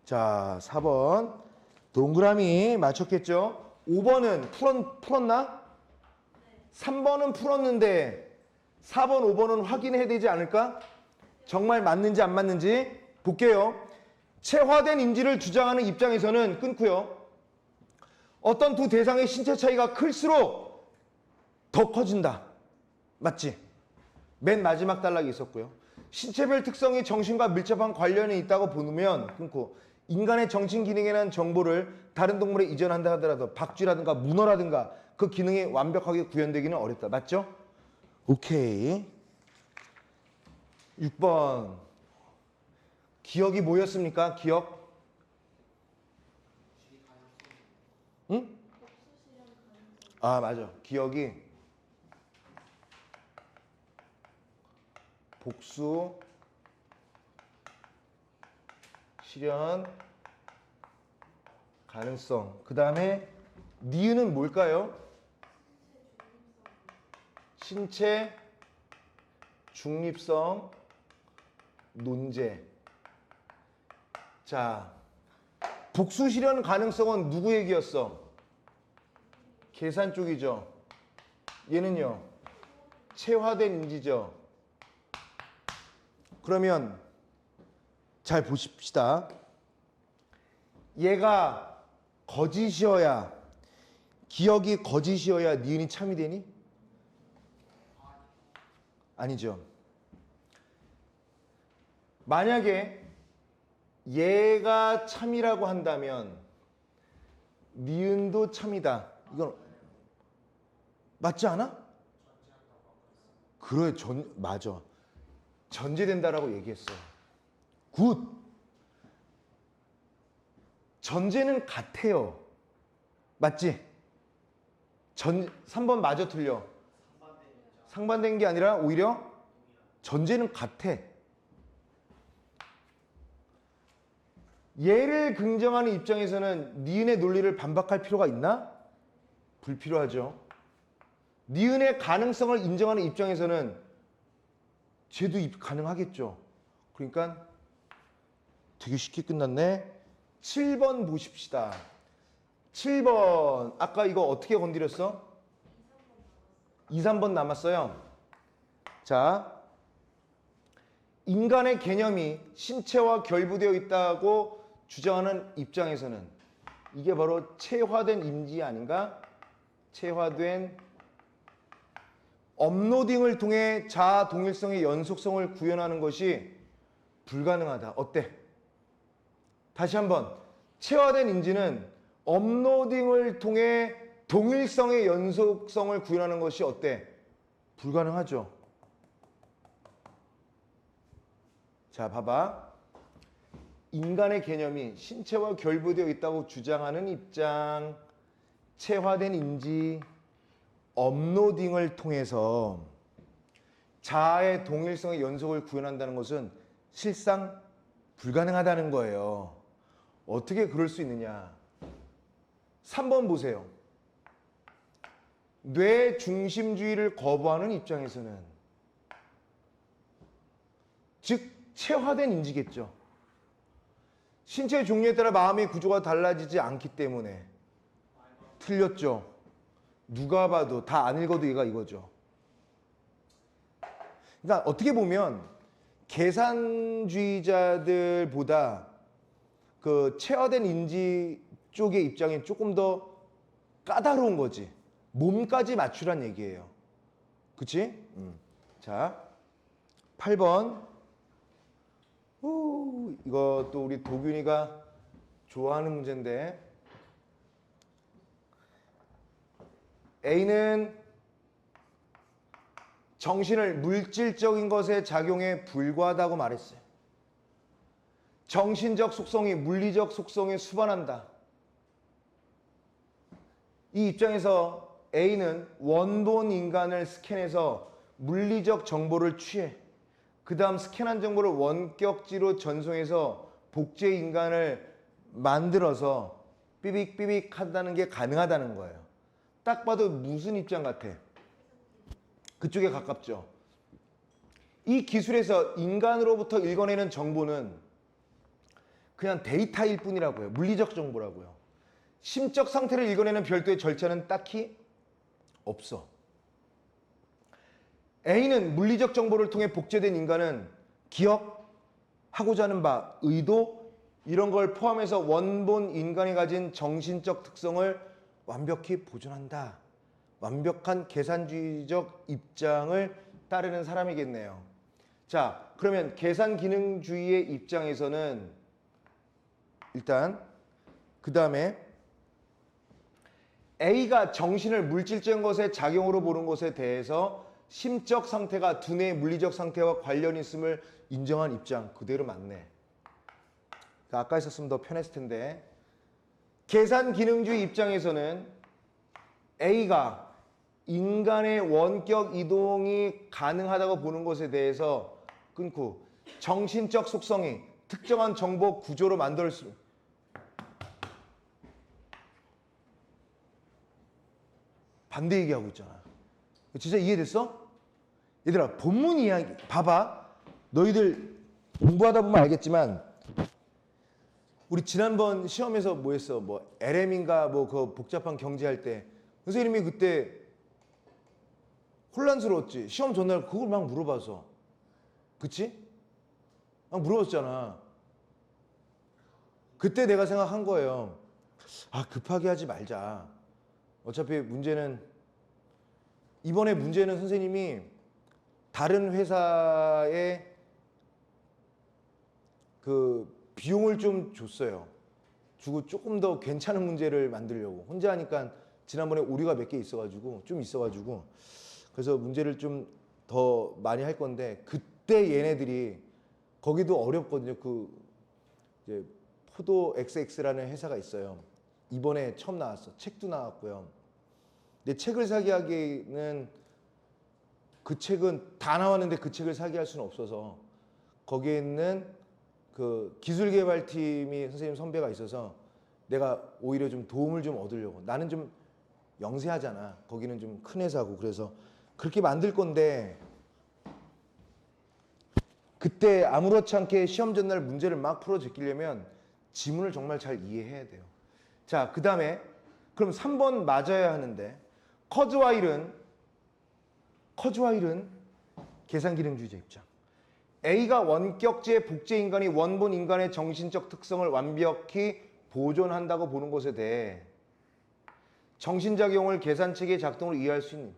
[SPEAKER 1] 자, 4번. 동그라미 맞췄겠죠? 5번은 풀었나? 3번은 풀었는데 4번, 5번은 확인해야 되지 않을까? 정말 맞는지 안 맞는지 볼게요. 체화된 인지를 주장하는 입장에서는 끊고요. 어떤 두 대상의 신체 차이가 클수록 더 커진다. 맞지? 맨 마지막 단락이 있었고요. 신체별 특성이 정신과 밀접한 관련이 있다고 보면 끊고 인간의 정신 기능에 대한 정보를 다른 동물에 이전한다 하더라도 박쥐라든가 문어라든가 그 기능이 완벽하게 구현되기는 어렵다. 맞죠? 오케이. 6번. 기억이 뭐였습니까? 기억? 응? 아, 맞아. 기억이 복수, 실현, 가능성. 그 다음에 니은은 뭘까요? 신체, 중립성, 논제. 자, 복수 실현 가능성은 누구 얘기였어? 계산 쪽이죠. 얘는요, 체화된 인지죠. 그러면 잘 보십시다. 얘가 거짓이어야, 기억이 거짓이어야 니은이 참이 되니? 아니죠. 만약에 얘가 참이라고 한다면 니은도 참이다. 이건 맞지 않아? 그래, 맞아. 전제된다라고 얘기했어요. 굿. 전제는 같아요. 맞지? 3번 맞아 틀려? 상반된 게 아니라 오히려 전제는 같아. 얘를 긍정하는 입장에서는 니은의 논리를 반박할 필요가 있나? 불필요하죠. 니은의 가능성을 인정하는 입장에서는 쟤도 가능하겠죠. 그러니까 되게 쉽게 끝났네. 7번 보십시다. 7번 아까 이거 어떻게 건드렸어? 2, 3번 남았어요. 자, 인간의 개념이 신체와 결부되어 있다고 주장하는 입장에서는 이게 바로 체화된 인지 아닌가? 체화된 업로딩을 통해 자아 동일성의 연속성을 구현하는 것이 불가능하다. 어때? 다시 한번. 체화된 인지는 업로딩을 통해 동일성의 연속성을 구현하는 것이 어때? 불가능하죠. 자, 봐봐. 인간의 개념이 신체와 결부되어 있다고 주장하는 입장, 체화된 인지, 업로딩을 통해서 자아의 동일성의 연속을 구현한다는 것은 실상 불가능하다는 거예요. 어떻게 그럴 수 있느냐? 3번 보세요. 뇌 중심주의를 거부하는 입장에서는 즉 체화된 인지겠죠. 신체의 종류에 따라 마음의 구조가 달라지지 않기 때문에 틀렸죠. 누가 봐도 다 안 읽어도 얘가 이거죠. 그러니까 어떻게 보면 계산주의자들보다 그 체화된 인지 쪽의 입장이 조금 더 까다로운 거지. 몸까지 맞추란 얘기예요. 그치? 자, 8번. 이것도 우리 도균이가 좋아하는 문제인데 A는 정신을 물질적인 것에 작용에 불과하다고 말했어요. 정신적 속성이 물리적 속성에 수반한다. 이 입장에서 A는 원본 인간을 스캔해서 물리적 정보를 취해 그 다음 스캔한 정보를 원격지로 전송해서 복제 인간을 만들어서 삐빅삐빅 한다는 게 가능하다는 거예요. 딱 봐도 무슨 입장 같아? 그쪽에 가깝죠. 이 기술에서 인간으로부터 읽어내는 정보는 그냥 데이터일 뿐이라고요. 물리적 정보라고요. 심적 상태를 읽어내는 별도의 절차는 딱히 없어. A는 물리적 정보를 통해 복제된 인간은 기억하고자 하는 바, 의도 이런 걸 포함해서 원본 인간이 가진 정신적 특성을 완벽히 보존한다. 완벽한 계산주의적 입장을 따르는 사람이겠네요. 자, 그러면 계산기능주의의 입장에서는 일단 그 다음에 A가 정신을 물질적인 것의 작용으로 보는 것에 대해서 심적 상태가 두뇌의 물리적 상태와 관련이 있음을 인정한 입장 그대로 맞네. 아까 했었으면 더 편했을 텐데 계산기능주의 입장에서는 A가 인간의 원격 이동이 가능하다고 보는 것에 대해서 끊고 정신적 속성이 특정한 정보 구조로 만들 수 반대 얘기하고 있잖아. 진짜 이해됐어? 얘들아 본문 이야기 봐봐. 너희들 공부하다 보면 알겠지만 우리 지난번 시험에서 뭐 했어? 뭐 LM인가 뭐 그 복잡한 경제할 때 선생님이 그때 혼란스러웠지. 시험 전날 그걸 막 물어봐서. 그치? 막 물어봤잖아. 그때 내가 생각한 거예요. 아 급하게 하지 말자. 어차피 문제는 이번에 문제는 선생님이 다른 회사에 그 비용을 좀 줬어요. 주고 조금 더 괜찮은 문제를 만들려고. 혼자 하니까 지난번에 오류가 몇 개 있어가지고 그래서 문제를 좀 더 많이 할 건데 그때 얘네들이 거기도 어렵거든요. 그 이제 포도 XX라는 회사가 있어요. 이번에 처음 나왔어. 책도 나왔고요. 근데 책을 사게 하기에는 그 책은 다 나왔는데 그 책을 사게 할 수는 없어서 거기에 있는 그 기술개발팀이 선생님 선배가 있어서 내가 오히려 좀 도움을 좀 얻으려고 나는 좀 영세하잖아. 거기는 좀 큰 회사고. 그래서 그렇게 만들 건데 그때 아무렇지 않게 시험 전날 문제를 막 풀어 제끼려면 지문을 정말 잘 이해해야 돼요. 자, 그 다음에 그럼 3번 맞아야 하는데 커즈와일은 계산기능주의자 입장. A가 원격제 복제 인간이 원본 인간의 정신적 특성을 완벽히 보존한다고 보는 것에 대해 정신작용을 계산체계의 작동을 이해할 수 있는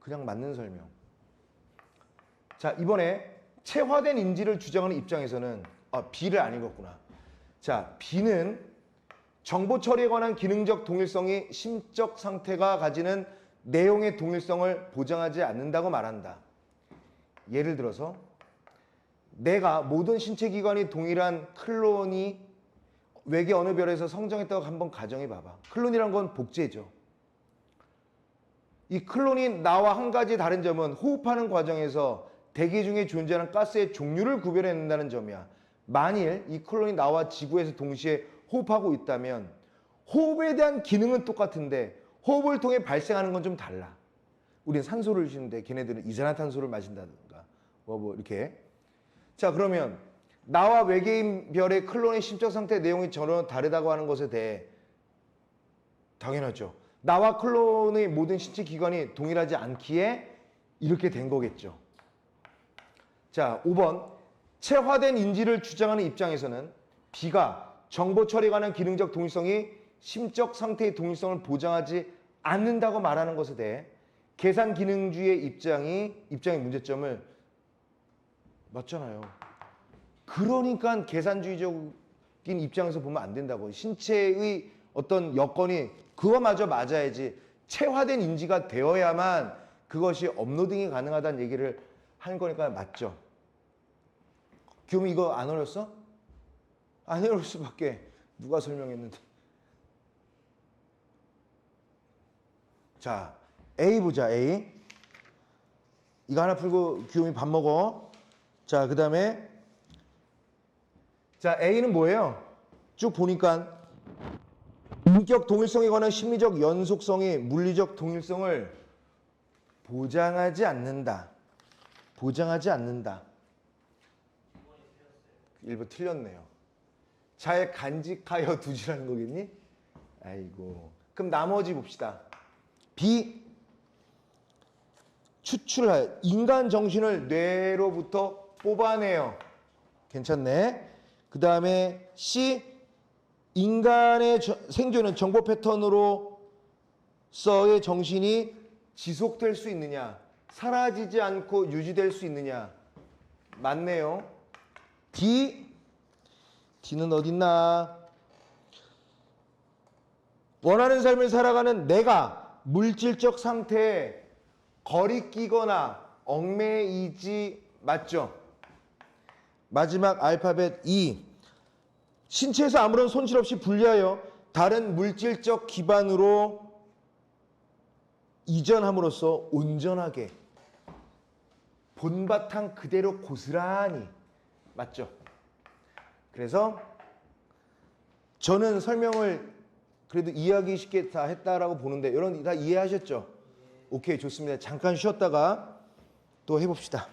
[SPEAKER 1] 그냥 맞는 설명. 자, 이번에 체화된 인지를 주장하는 입장에서는 B를 안 읽었구나. 자, B는 정보 처리에 관한 기능적 동일성이 심적 상태가 가지는 내용의 동일성을 보장하지 않는다고 말한다. 예를 들어서 내가 모든 신체 기관이 동일한 클론이 외계 어느 별에서 성장했다고 한번 가정해 봐봐. 클론이란 건 복제죠. 이 클론이 나와 한 가지 다른 점은 호흡하는 과정에서 대기 중에 존재하는 가스의 종류를 구별해낸다는 점이야. 만일 이 클론이 나와 지구에서 동시에 호흡하고 있다면 호흡에 대한 기능은 똑같은데 호흡을 통해 발생하는 건 좀 달라. 우리는 산소를 쉬는데 걔네들은 이산화탄소를 마신다든가 뭐 이렇게. 자, 그러면 나와 외계인 별의 클론의 심적 상태 내용이 전혀 다르다고 하는 것에 대해 당연하죠. 나와 클론의 모든 신체 기관이 동일하지 않기에 이렇게 된 거겠죠. 자, 5번 체화된 인지를 주장하는 입장에서는 B가 정보 처리에 관한 기능적 동일성이 심적 상태의 동일성을 보장하지 않는다고 말하는 것에 대해 계산 기능주의의 입장의 문제점을 맞잖아요. 그러니까 계산주의적인 입장에서 보면 안 된다고. 신체의 어떤 여건이 그거마저 맞아야지 체화된 인지가 되어야만 그것이 업로딩이 가능하다는 얘기를 하는 거니까 맞죠. 교미 이거 안 어렸어? 안 어릴 수밖에. 누가 설명했는데. 자, A 보자. A. 이거 하나 풀고 귀요미 밥 먹어. 자, 그 다음에 자, A는 뭐예요? 쭉 보니까 인격 동일성에 관한 심리적 연속성이 물리적 동일성을 보장하지 않는다. 보장하지 않는다. 1번 틀렸네요. 잘 간직하여 두지라는 거겠니? 아이고. 그럼 나머지 봅시다. B. 추출하여 인간 정신을 뇌로부터 뽑아내요. 괜찮네. 그 다음에 C. 인간의 생존은 정보 패턴으로서의 정신이 지속될 수 있느냐, 사라지지 않고 유지될 수 있느냐. 맞네요. D. D는 어딨나? 원하는 삶을 살아가는 내가 물질적 상태에 거리끼거나 얽매이지 맞죠? 마지막 알파벳 E. 신체에서 아무런 손실 없이 분리하여 다른 물질적 기반으로 이전함으로써 온전하게 본바탕 그대로 고스란히 맞죠? 그래서 저는 설명을 그래도 이해하기 쉽게 다 했다라고 보는데 여러분 다 이해하셨죠? 오케이, 좋습니다. 잠깐 쉬었다가 또 해봅시다.